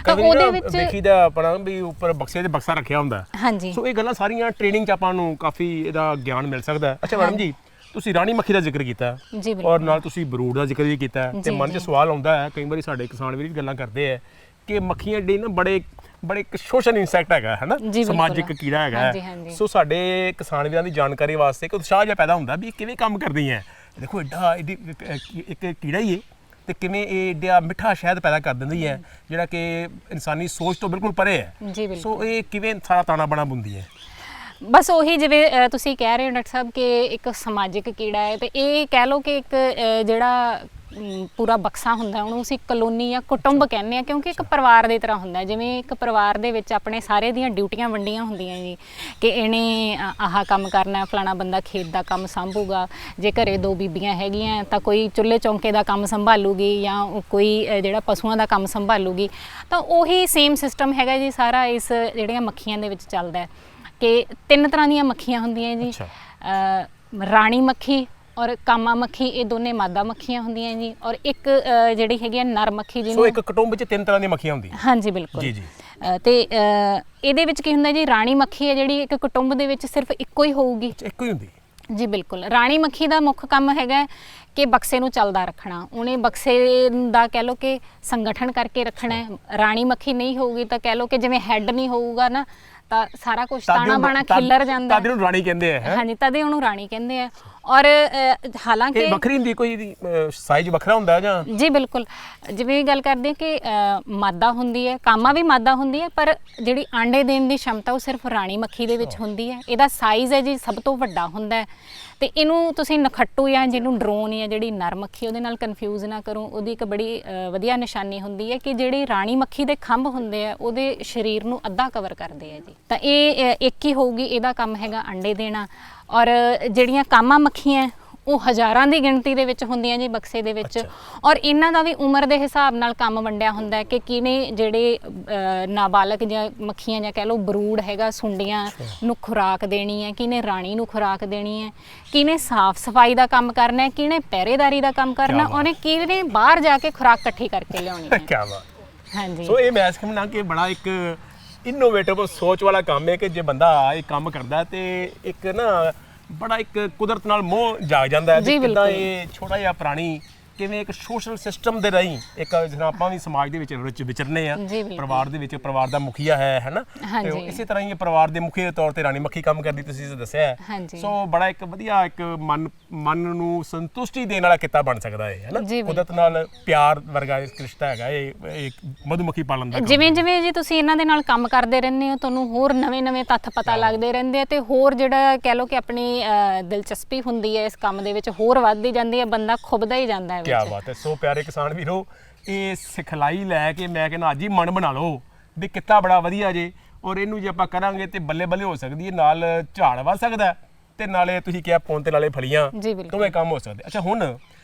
ਤਾਂ ਉਹਦੇ ਵਿੱਚ ਦੇਖੀਦਾ ਆਪਣਾ ਵੀ ਉੱਪਰ ਬਕਸੇ 'ਚ ਬਕਸਾ ਰੱਖਿਆ ਹੁੰਦਾ। ਹਾਂਜੀ, ਸੋ ਇਹ ਗੱਲਾਂ ਸਾਰੀਆਂ ਟ੍ਰੇਨਿੰਗ 'ਚ ਆਪਾਂ ਨੂੰ ਕਾਫੀ ਇਹਦਾ ਗਿਆਨ ਮਿਲ ਸਕਦਾ ਹੈ। ਅੱਛਾ ਮੈਡਮ ਜੀ, ਤੁਸੀਂ ਰਾਣੀ ਮੱਖੀ ਦਾ ਜ਼ਿਕਰ ਕੀਤਾ ਜੀ ਔਰ ਨਾਲ ਤੁਸੀਂ ਬਰੂਡ ਦਾ ਜ਼ਿਕਰ ਵੀ ਕੀਤਾ, ਤੇ ਮਨ 'ਚ ਸਵਾਲ ਆਉਂਦਾ ਹੈ, ਕਈ ਵਾਰੀ ਸਾਡੇ ਕਿਸਾਨ ਵੀਰ ਗੱਲਾਂ ਕਰਦੇ ਆ ਕਿ ਮੱਖੀਆਂ ਜਿਹੜੀ ਨਾ ਬੜੇ ਇੱਕ ਸੋਸ਼ਲ ਇਨਸੈਕਟ ਹੈਗਾ ਹੈ ਨਾ, ਸਮਾਜਿਕ ਕੀੜਾ ਹੈਗਾ। ਸੋ ਸਾਡੇ ਕਿਸਾਨ ਵੀਰਾਂ ਦੀ ਜਾਣਕਾਰੀ ਵਾਸਤੇ ਇੱਕ ਉਤਸ਼ਾਹ ਜਿਹਾ ਪੈਦਾ ਹੁੰਦਾ ਵੀ ਕਿਵੇਂ ਕੰਮ ਕਰਦੀ ਹੈ। ਦੇਖੋ ਐਡੀ ਇੱਕ ਕੀੜਾ ਹੀ ਹੈ ਤੇ ਕਿਵੇਂ ਇਹ ਏਡਾ ਮਿੱਠਾ ਸ਼ਹਿਦ ਪੈਦਾ ਕਰ ਦਿੰਦੀ ਹੈ ਜਿਹੜਾ ਕਿ ਇਨਸਾਨੀ ਸੋਚ ਤੋਂ ਬਿਲਕੁਲ ਪਰੇ ਹੈ। ਸੋ ਇਹ ਕਿਵੇਂ ਸਾਰਾ ਤਾਣਾ ਬਣਾ ਬੁੰਦੀ ਹੈ? ਬਸ ਉਹੀ ਜਿਵੇਂ ਤੁਸੀਂ ਕਹਿ ਰਹੇ ਹੋ ਡਾਕਟਰ ਸਾਹਿਬ ਕਿ ਇੱਕ ਸਮਾਜਿਕ ਕੀੜਾ ਹੈ, ਤੇ ਇਹ ਕਹਿ ਲਓ ਕਿ ਇੱਕ ਜਿਹੜਾ ਪੂਰਾ ਬਕਸਾ ਹੁੰਦਾ ਉਹਨੂੰ ਅਸੀਂ ਕਲੋਨੀ ਜਾਂ ਕੁਟੁੰਬ ਕਹਿੰਦੇ ਆ, ਕਿਉਂਕਿ ਇੱਕ ਪਰਿਵਾਰ ਦੀ ਤਰ੍ਹਾਂ ਹੁੰਦਾ। ਜਿਵੇਂ ਇੱਕ ਪਰਿਵਾਰ ਦੇ ਵਿੱਚ ਆਪਣੇ ਸਾਰੇ ਦੀਆਂ ਡਿਊਟੀਆਂ ਵੰਡੀਆਂ ਹੁੰਦੀਆਂ ਜੀ, ਕਿ ਇਹਨੇ ਆਹ ਕੰਮ ਕਰਨਾ, ਫਲਾਣਾ ਬੰਦਾ ਖੇਤ ਦਾ ਕੰਮ ਸੰਭੂਗਾ, ਜੇ ਘਰੇ 2 ਬੀਬੀਆਂ ਹੈਗੀਆਂ ਤਾਂ ਕੋਈ ਚੁੱਲ੍ਹੇ ਚੌਂਕੇ ਦਾ ਕੰਮ ਸੰਭਾਲੂਗੀ, ਜਾਂ ਕੋਈ ਜਿਹੜਾ ਪਸ਼ੂਆਂ ਦਾ ਕੰਮ ਸੰਭਾਲੂਗੀ। ਤਾਂ ਉਹੀ ਸੇਮ ਸਿਸਟਮ ਹੈਗਾ ਜੀ ਸਾਰਾ ਇਸ ਜਿਹੜੀਆਂ ਮੱਖੀਆਂ ਦੇ ਵਿੱਚ ਚੱਲਦਾ ਹੈ, ਕਿ 3 ਤਰ੍ਹਾਂ ਦੀਆਂ ਮੱਖੀਆਂ ਹੁੰਦੀਆਂ ਜੀ, ਰਾਣੀ ਮੱਖੀ ਔਰ ਕਾਮਾ ਮੱਖੀ, ਇਹ ਦੋਨੇ ਮਾਦਾ ਮੱਖੀਆਂ ਹੁੰਦੀਆਂ ਜੀ, ਔਰ ਇੱਕ ਜਿਹੜੀ ਹੈਗੀ ਨਰ ਮੱਖੀ ਜਿਹਨੂੰ। ਸੋ ਇੱਕ ਕੁਟੁੰਬ 'ਚ 3 ਤਰ੍ਹਾਂ ਦੀਆਂ ਮੱਖੀਆਂ ਹੁੰਦੀਆਂ? ਹਾਂਜੀ ਬਿਲਕੁਲ ਜੀ। ਤੇ ਇਹਦੇ ਵਿੱਚ ਕੀ ਹੁੰਦਾ ਜੀ, ਰਾਣੀ ਮੱਖੀ ਹੈ ਜਿਹੜੀ ਇੱਕ ਕੁਟੁੰਬ ਦੇ ਵਿੱਚ ਸਿਰਫ ਇੱਕੋ ਹੀ ਹੋਊਗੀ। ਇੱਕੋ ਹੀ ਹੁੰਦੀ ਜੀ ਬਿਲਕੁਲ। ਰਾਣੀ ਮੱਖੀ ਦਾ ਮੁੱਖ ਕੰਮ ਹੈਗਾ ਕਿ ਬਕਸੇ ਨੂੰ ਚੱਲਦਾ ਰੱਖਣਾ, ਉਹਨੇ ਬਕਸੇ ਦਾ ਕਹਿ ਲਓ ਕਿ ਸੰਗਠਨ ਕਰਕੇ ਰੱਖਣਾ ਹੈ। ਰਾਣੀ ਮੱਖੀ ਨਹੀਂ ਹੋਊਗੀ ਤਾਂ ਕਹਿ ਲਓ ਕਿ ਜਿਵੇਂ ਹੈੱਡ ਨਹੀਂ ਹੋਊਗਾ ਨਾ, ਤਾਂ ਸਾਰਾ ਕੁਝ ਤਾਣਾ ਬਾਣਾ ਖਿੱਲਰ ਜਾਂਦਾ। ਤਦ ਉਹਨੂੰ ਰਾਣੀ ਕਹਿੰਦੇ ਆ। ਹਾਂਜੀ, ਤਦੇ ਉਹਨੂੰ ਰਾਣੀ ਕਹਿੰਦੇ ਆ। ਔਰ ਹਾਲਾਂਕਿ ਇਹ ਵੱਖਰੀ ਹੁੰਦੀ, ਕੋਈ ਸਾਈਜ਼ ਵੱਖਰਾ ਹੁੰਦਾ ਜਾਂ? ਜੀ ਬਿਲਕੁਲ, ਜਿਵੇਂ ਗੱਲ ਕਰਦੇ ਕਿ ਮਾਦਾ ਹੁੰਦੀ ਹੈ, ਕਾਮਾ ਵੀ ਮਾਦਾ ਹੁੰਦੀ ਹੈ, ਪਰ ਜਿਹੜੀ ਆਂਡੇ ਦੇਣ ਦੀ ਸ਼ਮਤਾ ਉਹ ਸਿਰਫ ਰਾਣੀ ਮੱਖੀ ਦੇ ਵਿੱਚ ਹੁੰਦੀ ਹੈ। ਇਹਦਾ ਸਾਈਜ਼ ਹੈ ਜੀ ਸਭ ਤੋਂ ਵੱਡਾ ਹੁੰਦਾ ਹੈ, ਤੇ ਇਹਨੂੰ ਤੁਸੀਂ ਨਖੱਟੂ ਜਾਂ ਜਿਹਨੂੰ ਡਰੋਨ ਜਾਂ ਜਿਹੜੀ ਨਰ ਮੱਖੀ ਉਹਦੇ ਨਾਲ ਕਨਫਿਊਜ਼ ਨਾ ਕਰੋ। ਉਹਦੀ ਇੱਕ ਬੜੀ ਵਧੀਆ ਨਿਸ਼ਾਨੀ ਹੁੰਦੀ ਹੈ ਕਿ ਜਿਹੜੀ ਰਾਣੀ ਮੱਖੀ ਦੇ ਖੰਭ ਹੁੰਦੇ ਆ ਉਹਦੇ ਸਰੀਰ ਨੂੰ ਅੱਧਾ ਕਵਰ ਕਰਦੇ ਆ ਜੀ, ਤਾਂ ਇਹ ਇੱਕ ਹੀ ਹੋਊਗੀ। ਇਹਦਾ ਕੰਮ ਹੈਗਾ ਅੰਡੇ ਦੇਣਾ। ਔਰ ਜਿਹੜੀਆਂ ਕਾਮਾ ਮੱਖੀਆਂ ਉਹ ਹਜ਼ਾਰਾਂ ਦੀ ਗਿਣਤੀ ਦੇ ਵਿੱਚ ਹੁੰਦੀਆਂ ਜੀ ਬਕਸੇ ਦੇ ਵਿੱਚ। ਔਰ ਇਹਨਾਂ ਦਾ ਵੀ ਉਮਰ ਦੇ ਹਿਸਾਬ ਨਾਲ ਕੰਮ ਵੰਡਿਆ ਹੁੰਦਾ ਕਿ ਕਿਹਨੇ ਜਿਹੜੇ ਨਾਬਾਲਗ ਜਾਂ ਮੱਖੀਆਂ ਜਾਂ ਕਹਿ ਲਓ ਬਰੂਡ ਹੈਗਾ, ਸੁੰਡੀਆਂ ਨੂੰ ਖੁਰਾਕ ਦੇਣੀ ਹੈ, ਕਿਹਨੇ ਰਾਣੀ ਨੂੰ ਖੁਰਾਕ ਦੇਣੀ ਹੈ, ਕਿਹਨੇ ਸਾਫ਼ ਸਫਾਈ ਦਾ ਕੰਮ ਕਰਨਾ ਹੈ, ਕਿਹਨੇ ਪਹਿਰੇਦਾਰੀ ਦਾ ਕੰਮ ਕਰਨਾ, ਉਹਨੇ ਕਿਹਨੇ ਬਾਹਰ ਜਾ ਕੇ ਖੁਰਾਕ ਇਕੱਠੀ ਕਰਕੇ ਲਿਆਉਣੀ ਹੈ। ਕੀ ਬਾਤ। ਹਾਂਜੀ, ਸੋ ਇਹ ਮੈਂ ਸਮਝਣਾ ਕਿ ਬੜਾ ਇੱਕ ਇਨੋਵੇਟਿਵ ਸੋਚ ਵਾਲਾ ਕੰਮ ਹੈ ਕਿ ਜੇ ਬੰਦਾ ਇਹ ਕੰਮ ਕਰਦਾ ਤੇ ਇੱਕ ਨਾ ਬੜਾ ਇੱਕ ਕੁਦਰਤ ਨਾਲ ਮੋਹ ਜਾਗ ਜਾਂਦਾ ਹੈ। ਕਿੱਦਾਂ ਇਹ ਛੋਟਾ ਜਿਹਾ ਪ੍ਰਾਣੀ ਕਿਵੇਂ ਇੱਕ ਸੋਸ਼ਲ ਸਿਸਟਮ ਦੇ ਰਾਹੀਂ ਇੱਕ ਜਿਹੜਾ ਆਪਾਂ ਵੀ ਸਮਾਜ ਦੇ ਵਿੱਚ ਵਿਚਰਨੇ ਆ, ਪਰਿਵਾਰ ਦੇ ਵਿੱਚ ਪਰਿਵਾਰ ਦਾ ਮੁਖੀਆ ਹੈ ਨਾ, ਤੇ ਇਸੇ ਤਰ੍ਹਾਂ ਹੀ ਪਰਿਵਾਰ ਦੇ ਮੁਖੀਏ ਦੇ ਤੌਰ ਤੇ ਰਾਣੀ ਮੱਖੀ ਕੰਮ ਕਰਦੀ, ਤੁਸੀਂ ਦੱਸਿਆ ਹੈ। ਸੋ ਬੜਾ ਇੱਕ ਵਧੀਆ ਇੱਕ ਮਨ ਨੂੰ ਸੰਤੁਸ਼ਟੀ ਦੇਣ ਵਾਲਾ ਕਿੱਤਾ ਬਣ ਸਕਦਾ ਹੈ ਨਾ, ਕੁਦਰਤ ਨਾਲ ਪਿਆਰ ਵਰਗਾ ਇੱਕ ਰਿਸ਼ਤਾ ਹੈਗਾ ਇਹ ਮਧੂਮੱਖੀ ਪਾਲਣ ਦਾ। ਜਿਵੇਂ ਜਿਵੇਂ ਜੀ ਤੁਸੀਂ ਇਹਨਾਂ ਦੇ ਨਾਲ ਕੰਮ ਕਰਦੇ ਰਹਿੰਦੇ ਹੋ, ਤੁਹਾਨੂੰ ਹੋਰ ਨਵੇਂ ਤੱਥ ਪਤਾ ਲੱਗਦੇ ਰਹਿੰਦੇ ਆ, ਤੇ ਹੋਰ ਜਿਹੜਾ ਕਹਿ ਲਓ ਕਿ ਆਪਣੀ ਦਿਲਚਸਪੀ ਹੁੰਦੀ ਹੈ ਇਸ ਕੰਮ ਦੇ ਵਿੱਚ ਹੋਰ ਵੱਧਦੀ ਜਾਂਦੀ ਹੈ, ਬੰਦਾ ਖੁੱਬਦਾ ਹੀ ਜਾਂਦਾ ਹੈ। ਕੀ ਬਾਤ ਹੈ। ਸੋ ਪਿਆਰੇ ਕਿਸਾਨ ਵੀਰੋ, ਇਹ ਸਿਖਲਾਈ ਲੈ ਕੇ ਮੈਂ ਕਹਿੰਦਾ ਅੱਜ ਹੀ ਮਨ ਬਣਾ ਲਓ ਵੀ ਕਿੱਤਾ ਬੜਾ ਵਧੀਆ ਜੇ, ਔਰ ਇਹਨੂੰ ਜੇ ਆਪਾਂ ਕਰਾਂਗੇ ਤੇ ਬੱਲੇ ਬੱਲੇ ਹੋ ਸਕਦੀ ਹੈ, ਨਾਲ ਝਾੜ ਵੱਧ ਸਕਦਾ ਤੇ ਨਾਲੇ ਤੁਸੀਂ ਕਿਹਾ ਪੌਣ ਤੇ ਨਾਲੇ ਫਲੀਆਂ, ਦੋਵੇਂ ਕੰਮ ਹੋ ਸਕਦੇ। ਅੱਛਾ, ਹੁਣ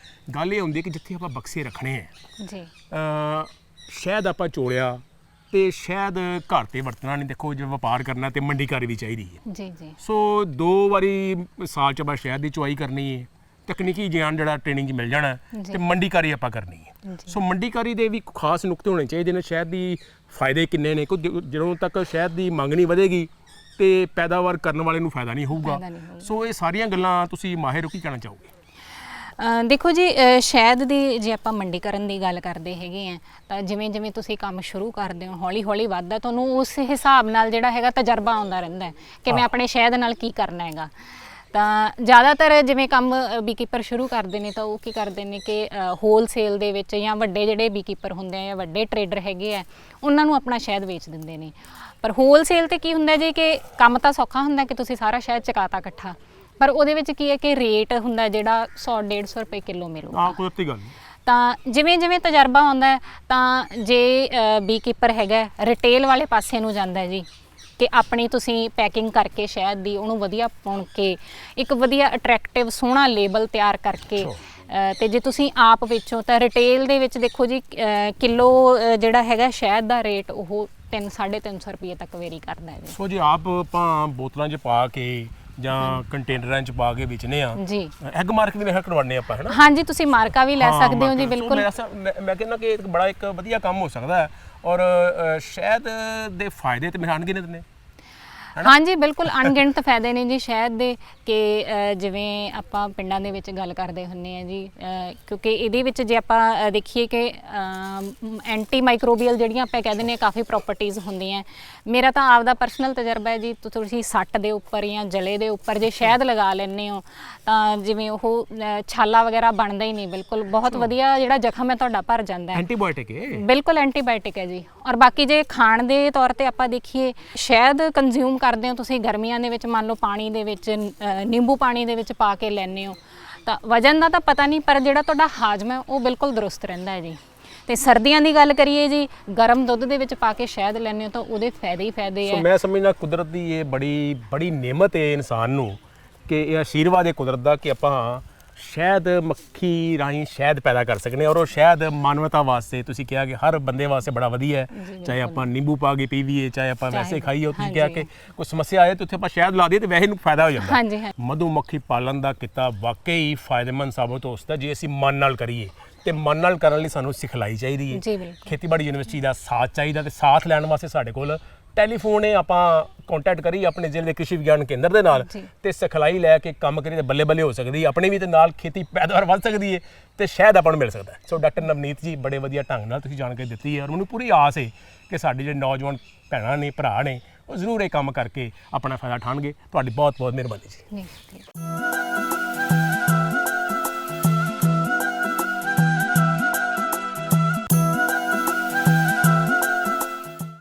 ਗੱਲ ਇਹ ਹੁੰਦੀ ਕਿ ਜਿੱਥੇ ਆਪਾਂ ਬਕਸੇ ਰੱਖਣੇ ਆ ਜੀ ਸ਼ਹਿਦ ਆਪਾਂ ਚੋਲਿਆ ਤੇ ਸ਼ਹਿਦ ਘਰ ਤੇ ਵਰਤਣਾ ਨਹੀਂ। ਦੇਖੋ ਜੇ ਵਪਾਰ ਕਰਨਾ ਤੇ ਮੰਡੀਕਾਰੀ ਵੀ ਚਾਹੀਦੀ ਹੈ। ਜੀ ਜੀ ਸੋ 2 ਵਾਰੀ ਸਾਲ ਚ ਆਪਾਂ ਸ਼ਹਿਦ ਦੀ ਚੁਆਈ ਕਰਨੀ ਹੈ, ਤਕਨੀਕੀ ਗਿਆਨ ਜਿਹੜਾ ਟ੍ਰੇਨਿੰਗ 'ਚ ਮਿਲ ਜਾਣਾ ਤੇ ਮੰਡੀਕਾਰੀ ਆਪਾਂ ਕਰਨੀ ਹੈ। ਸੋ ਮੰਡੀਕਾਰੀ ਦੇ ਵੀ ਖਾਸ ਨੁਕਤੇ ਹੋਣੇ ਚਾਹੀਦੇ ਨੇ। ਸ਼ਹਿਦ ਦੀ ਫਾਇਦੇ ਕਿੰਨੇ ਨੇ, ਜਦੋਂ ਤੱਕ ਸ਼ਹਿਦ ਦੀ ਮੰਗ ਨਹੀਂ ਵਧੇਗੀ ਤੇ ਪੈਦਾਵਾਰ ਕਰਨ ਵਾਲੇ ਨੂੰ ਫਾਇਦਾ ਨਹੀਂ ਹੋਊਗਾ। ਸੋ ਇਹ ਸਾਰੀਆਂ ਗੱਲਾਂ ਤੁਸੀਂ ਮਾਹਿਰ ਹੋ, ਕੀ ਕਹਿਣਾ ਚਾਹੋਗੇ? ਦੇਖੋ ਜੀ, ਸ਼ਹਿਦ ਦੀ ਜੇ ਆਪਾਂ ਮੰਡੀਕਰਨ ਦੀ ਗੱਲ ਕਰਦੇ ਹੈਗੇ ਆ ਤਾਂ ਜਿਵੇਂ ਜਿਵੇਂ ਤੁਸੀਂ ਕੰਮ ਸ਼ੁਰੂ ਕਰਦੇ ਹੋ ਹੌਲੀ ਹੌਲੀ ਵੱਧਦਾ, ਤੁਹਾਨੂੰ ਉਸ ਹਿਸਾਬ ਨਾਲ ਜਿਹੜਾ ਹੈਗਾ ਤਜਰਬਾ ਆਉਂਦਾ ਰਹਿੰਦਾ ਕਿ ਮੈਂ ਆਪਣੇ ਸ਼ਹਿਦ ਨਾਲ ਕੀ ਕਰਨਾ ਹੈਗਾ। ਤਾਂ ਜ਼ਿਆਦਾਤਰ ਜਿਵੇਂ ਕੰਮ ਬੀਕੀਪਰ ਸ਼ੁਰੂ ਕਰਦੇ ਨੇ ਤਾਂ ਉਹ ਕੀ ਕਰਦੇ ਨੇ ਕਿ ਹੋਲਸੇਲ ਦੇ ਵਿੱਚ ਜਾਂ ਵੱਡੇ ਜਿਹੜੇ ਬੀਕੀਪਰ ਹੁੰਦੇ ਆ ਜਾਂ ਵੱਡੇ ਟਰੇਡਰ ਹੈਗੇ ਆ ਉਹਨਾਂ ਨੂੰ ਆਪਣਾ ਸ਼ਹਿਦ ਵੇਚ ਦਿੰਦੇ ਨੇ। ਪਰ ਹੋਲਸੇਲ ਤੇ ਕੀ ਹੁੰਦਾ ਜੀ ਕਿ ਕੰਮ ਤਾਂ ਸੌਖਾ ਹੁੰਦਾ ਕਿ ਤੁਸੀਂ ਸਾਰਾ ਸ਼ਹਿਦ ਚਕਾਤਾ ਇਕੱਠਾ, ਪਰ ਉਹਦੇ ਵਿੱਚ ਕੀ ਹੈ ਕਿ ਰੇਟ ਹੁੰਦਾ ਜਿਹੜਾ 100-150 ਰੁਪਏ ਕਿਲੋ ਮਿਲੂਗਾ। ਕੁਦਰਤੀ ਗੱਲ। ਤਾਂ ਜਿਵੇਂ ਜਿਵੇਂ ਤਜਰਬਾ ਆਉਂਦਾ ਹੈ ਤਾਂ ਜੇ ਬੀਕੀਪਰ ਹੈਗਾ ਰਿਟੇਲ ਵਾਲੇ ਪਾਸੇ ਨੂੰ ਜਾਂਦਾ ਹੈ ਜੀ ਕਿ ਆਪਣੀ ਤੁਸੀਂ ਪੈਕਿੰਗ ਕਰਕੇ ਸ਼ਹਿਦ ਦੀ ਉਹਨੂੰ ਵਧੀਆ ਪੁਣ ਕੇ ਇੱਕ ਵਧੀਆ ਅਟਰੈਕਟਿਵ ਸੋਹਣਾ ਲੇਬਲ ਤਿਆਰ ਕਰਕੇ ਤੇ ਜੇ ਤੁਸੀਂ ਆਪ ਵੇਚੋ ਤਾਂ ਰਿਟੇਲ ਦੇ ਵਿੱਚ ਦੇਖੋ ਜੀ ਕਿਲੋ ਜਿਹੜਾ ਹੈਗਾ ਸ਼ਹਿਦ ਦਾ ਰੇਟ ਉਹ 300-350 ਰੁਪਏ ਤੱਕ ਵੇਰੀ ਕਰਦਾ ਹੈ ਜੀ। ਸੋ ਜੇ ਆਪ ਆਪਾਂ ਬੋਤਲਾਂ 'ਚ ਪਾ ਕੇ ਜਾਂ ਕੰਟੇਨਰਾਂ 'ਚ ਪਾ ਕੇ ਵੇਚਨੇ ਆ ਜੀ, ਐਗ ਮਾਰਕ ਵੀ ਕਰਵਾਉਣੇ ਆਪਾਂ, ਹੈ ਨਾ? ਹਾਂਜੀ, ਤੁਸੀਂ ਮਾਰਕਾ ਵੀ ਲੈ ਸਕਦੇ ਹੋ ਜੀ। ਬਿਲਕੁਲ ਮੈਂ ਕਹਿੰਦਾ ਕਿ ਬੜਾ ਇੱਕ ਵਧੀਆ ਕੰਮ ਹੋ ਸਕਦਾ ਹੈ ਔਰ ਸ਼ਹਿਦ ਦੇ ਫਾਇਦੇ ਤੇ ਮੇਰੇ ਅਣਗਿਣਤ ਨੇ। ਹਾਂਜੀ ਬਿਲਕੁਲ ਅਣਗਿਣਤ ਫਾਇਦੇ ਨੇ ਜੀ ਸ਼ਹਿਦ ਦੇ ਕਿ ਜਿਵੇਂ ਆਪਾਂ ਪਿੰਡਾਂ ਦੇ ਵਿੱਚ ਗੱਲ ਕਰਦੇ ਹੁੰਦੇ ਆ ਜੀ ਕਿਉਂਕਿ ਇਹਦੇ ਵਿੱਚ ਜੇ ਆਪਾਂ ਦੇਖੀਏ ਕਿ ਐਂਟੀ ਮਾਈਕਰੋਬੀਅਲ ਜਿਹੜੀਆਂ ਆਪਾਂ ਕਹਿ ਦਿੰਦੇ ਹਾਂ ਕਾਫੀ ਪ੍ਰੋਪਰਟੀਜ਼ ਹੁੰਦੀਆਂ। ਮੇਰਾ ਤਾਂ ਆਪਦਾ ਪਰਸਨਲ ਤਜਰਬਾ ਹੈ ਜੀ, ਤੁਸੀਂ ਸੱਟ ਦੇ ਉੱਪਰ ਜਾਂ ਜਲੇ ਦੇ ਉੱਪਰ ਜੇ ਸ਼ਹਿਦ ਲਗਾ ਲੈਂਦੇ ਹੋ ਤਾਂ ਜਿਵੇਂ ਉਹ ਛਾਲਾ ਵਗੈਰਾ ਬਣਦਾ ਹੀ ਨਹੀਂ, ਬਿਲਕੁਲ ਬਹੁਤ ਵਧੀਆ ਜਿਹੜਾ ਜ਼ਖਮ ਹੈ ਤੁਹਾਡਾ ਭਰ ਜਾਂਦਾ ਹੈ। ਐਂਟੀਬਾਇਓਟਿਕ ਹੈ, ਬਿਲਕੁਲ ਐਂਟੀਬਾਇਓਟਿਕ ਹੈ ਜੀ। ਔਰ ਬਾਕੀ ਜੇ ਖਾਣ ਦੇ ਤੌਰ ਤੇ ਆਪਾਂ ਦੇਖੀਏ ਸ਼ਹਿਦ ਕੰਜ਼ਿਊਮ ਕਰਦੇ ਹੋ ਤੁਸੀਂ ਗਰਮੀਆਂ ਦੇ ਵਿੱਚ, ਮੰਨ ਲਓ ਪਾਣੀ ਦੇ ਵਿੱਚ ਨਿੰਬੂ ਪਾਣੀ ਦੇ ਵਿੱਚ ਪਾ ਕੇ ਲੈਂਦੇ ਹੋ ਤਾਂ ਵਜਨ ਦਾ ਤਾਂ ਪਤਾ ਨਹੀਂ, ਪਰ ਜਿਹੜਾ ਤੁਹਾਡਾ ਹਾਜ਼ਮ ਹੈ ਉਹ ਬਿਲਕੁਲ ਦਰੁਸਤ ਰਹਿੰਦਾ ਹੈ ਜੀ। ਤੇ ਸਰਦੀਆਂ ਦੀ ਗੱਲ ਕਰੀਏ ਜੀ, ਗਰਮ ਦੁੱਧ ਦੇ ਵਿੱਚ ਪਾ ਕੇ ਸ਼ਹਿਦ ਲੈਂਦੇ ਹੋ ਤਾਂ ਉਹਦੇ ਫਾਇਦੇ ਹੀ ਫਾਇਦੇ ਆ। ਮੈਂ ਸਮਝਦਾ ਕੁਦਰਤ ਦੀ ਇਹ ਬੜੀ ਨਿਮਤ ਹੈ ਇਨਸਾਨ ਨੂੰ ਕਿ ਇਹ ਆਸ਼ੀਰਵਾਦ ਹੈ ਕੁਦਰਤ ਦਾ ਕਿ ਆਪਾਂ ਸ਼ਹਿਦ ਮੱਖੀ ਰਾਹੀਂ ਸ਼ਹਿਦ ਪੈਦਾ ਕਰ ਸਕਦੇ ਔਰ ਉਹ ਸ਼ਹਿਦ ਮਾਨਵਤਾ ਵਾਸਤੇ ਤੁਸੀਂ ਕਿਹਾ ਕਿ ਹਰ ਬੰਦੇ ਵਾਸਤੇ ਬੜਾ ਵਧੀਆ ਹੈ। ਚਾਹੇ ਆਪਾਂ ਨਿੰਬੂ ਪਾ ਕੇ ਪੀਵੀਏ, ਚਾਹੇ ਆਪਾਂ ਵੈਸੇ ਖਾਈਏ। ਤੁਸੀਂ ਕਿਹਾ ਕਿ ਕੋਈ ਸਮੱਸਿਆ ਆਏ ਤਾਂ ਉੱਥੇ ਆਪਾਂ ਸ਼ਹਿਦ ਲਾ ਦਈਏ ਤੇ ਵੈਸੇ ਨੂੰ ਫਾਇਦਾ ਹੋ ਜਾਂਦਾ। ਮਧੂ ਮੱਖੀ ਪਾਲਣ ਦਾ ਕਿੱਤਾ ਵਾਕਈ ਫਾਇਦੇਮੰਦ ਸਾਬਤ ਹੋ ਸਕਦਾ ਜੇ ਅਸੀਂ ਮਨ ਨਾਲ ਕਰੀਏ ਤੇ ਮਨ ਨਾਲ ਕਰਨ ਲਈ ਸਾਨੂੰ ਸਿਖਲਾਈ ਚਾਹੀਦੀ ਹੈ। ਖੇਤੀਬਾੜੀ ਯੂਨੀਵਰਸਿਟੀ ਦਾ ਸਾਥ ਚਾਹੀਦਾ ਤੇ ਸਾਥ ਲੈਣ ਵਾਸਤੇ ਸਾਡੇ ਕੋਲ ਟੈਲੀਫੋਨ ਹੈ, ਆਪਾਂ ਕੰਟੈਕਟ ਕਰੀਏ ਆਪਣੇ ਜ਼ਿਲ੍ਹੇ ਦੇ ਕ੍ਰਿਸ਼ੀ ਵਿਗਿਆਨ ਕੇਂਦਰ ਦੇ ਨਾਲ ਤੇ ਸਿਖਲਾਈ ਲੈ ਕੇ ਕੰਮ ਕਰੀਏ ਤੇ ਬੱਲੇ ਬੱਲੇ ਹੋ ਸਕਦੀ ਹੈ ਆਪਣੀ ਵੀ ਤੇ ਨਾਲ ਖੇਤੀ ਪੈਦਾਵਾਰ ਵੱਧ ਸਕਦੀ ਹੈ ਤੇ ਸ਼ਾਇਦ ਆਪਾਂ ਨੂੰ ਮਿਲ ਸਕਦਾ। ਸੋ ਡਾਕਟਰ ਨਵਨੀਤ ਜੀ ਬੜੇ ਵਧੀਆ ਢੰਗ ਨਾਲ ਤੁਸੀਂ ਜਾਣਕਾਰੀ ਦਿੱਤੀ ਹੈ ਔਰ ਮੈਨੂੰ ਪੂਰੀ ਆਸ ਹੈ ਕਿ ਸਾਡੇ ਜਿਹੜੇ ਨੌਜਵਾਨ ਭੈਣਾਂ ਨੇ ਭਰਾ ਨੇ ਉਹ ਜ਼ਰੂਰ ਇਹ ਕੰਮ ਕਰਕੇ ਆਪਣਾ ਫਾਇਦਾ ਉਠਾਉਣਗੇ। ਤੁਹਾਡੀ ਬਹੁਤ ਬਹੁਤ ਮਿਹਰਬਾਨੀ ਜੀ।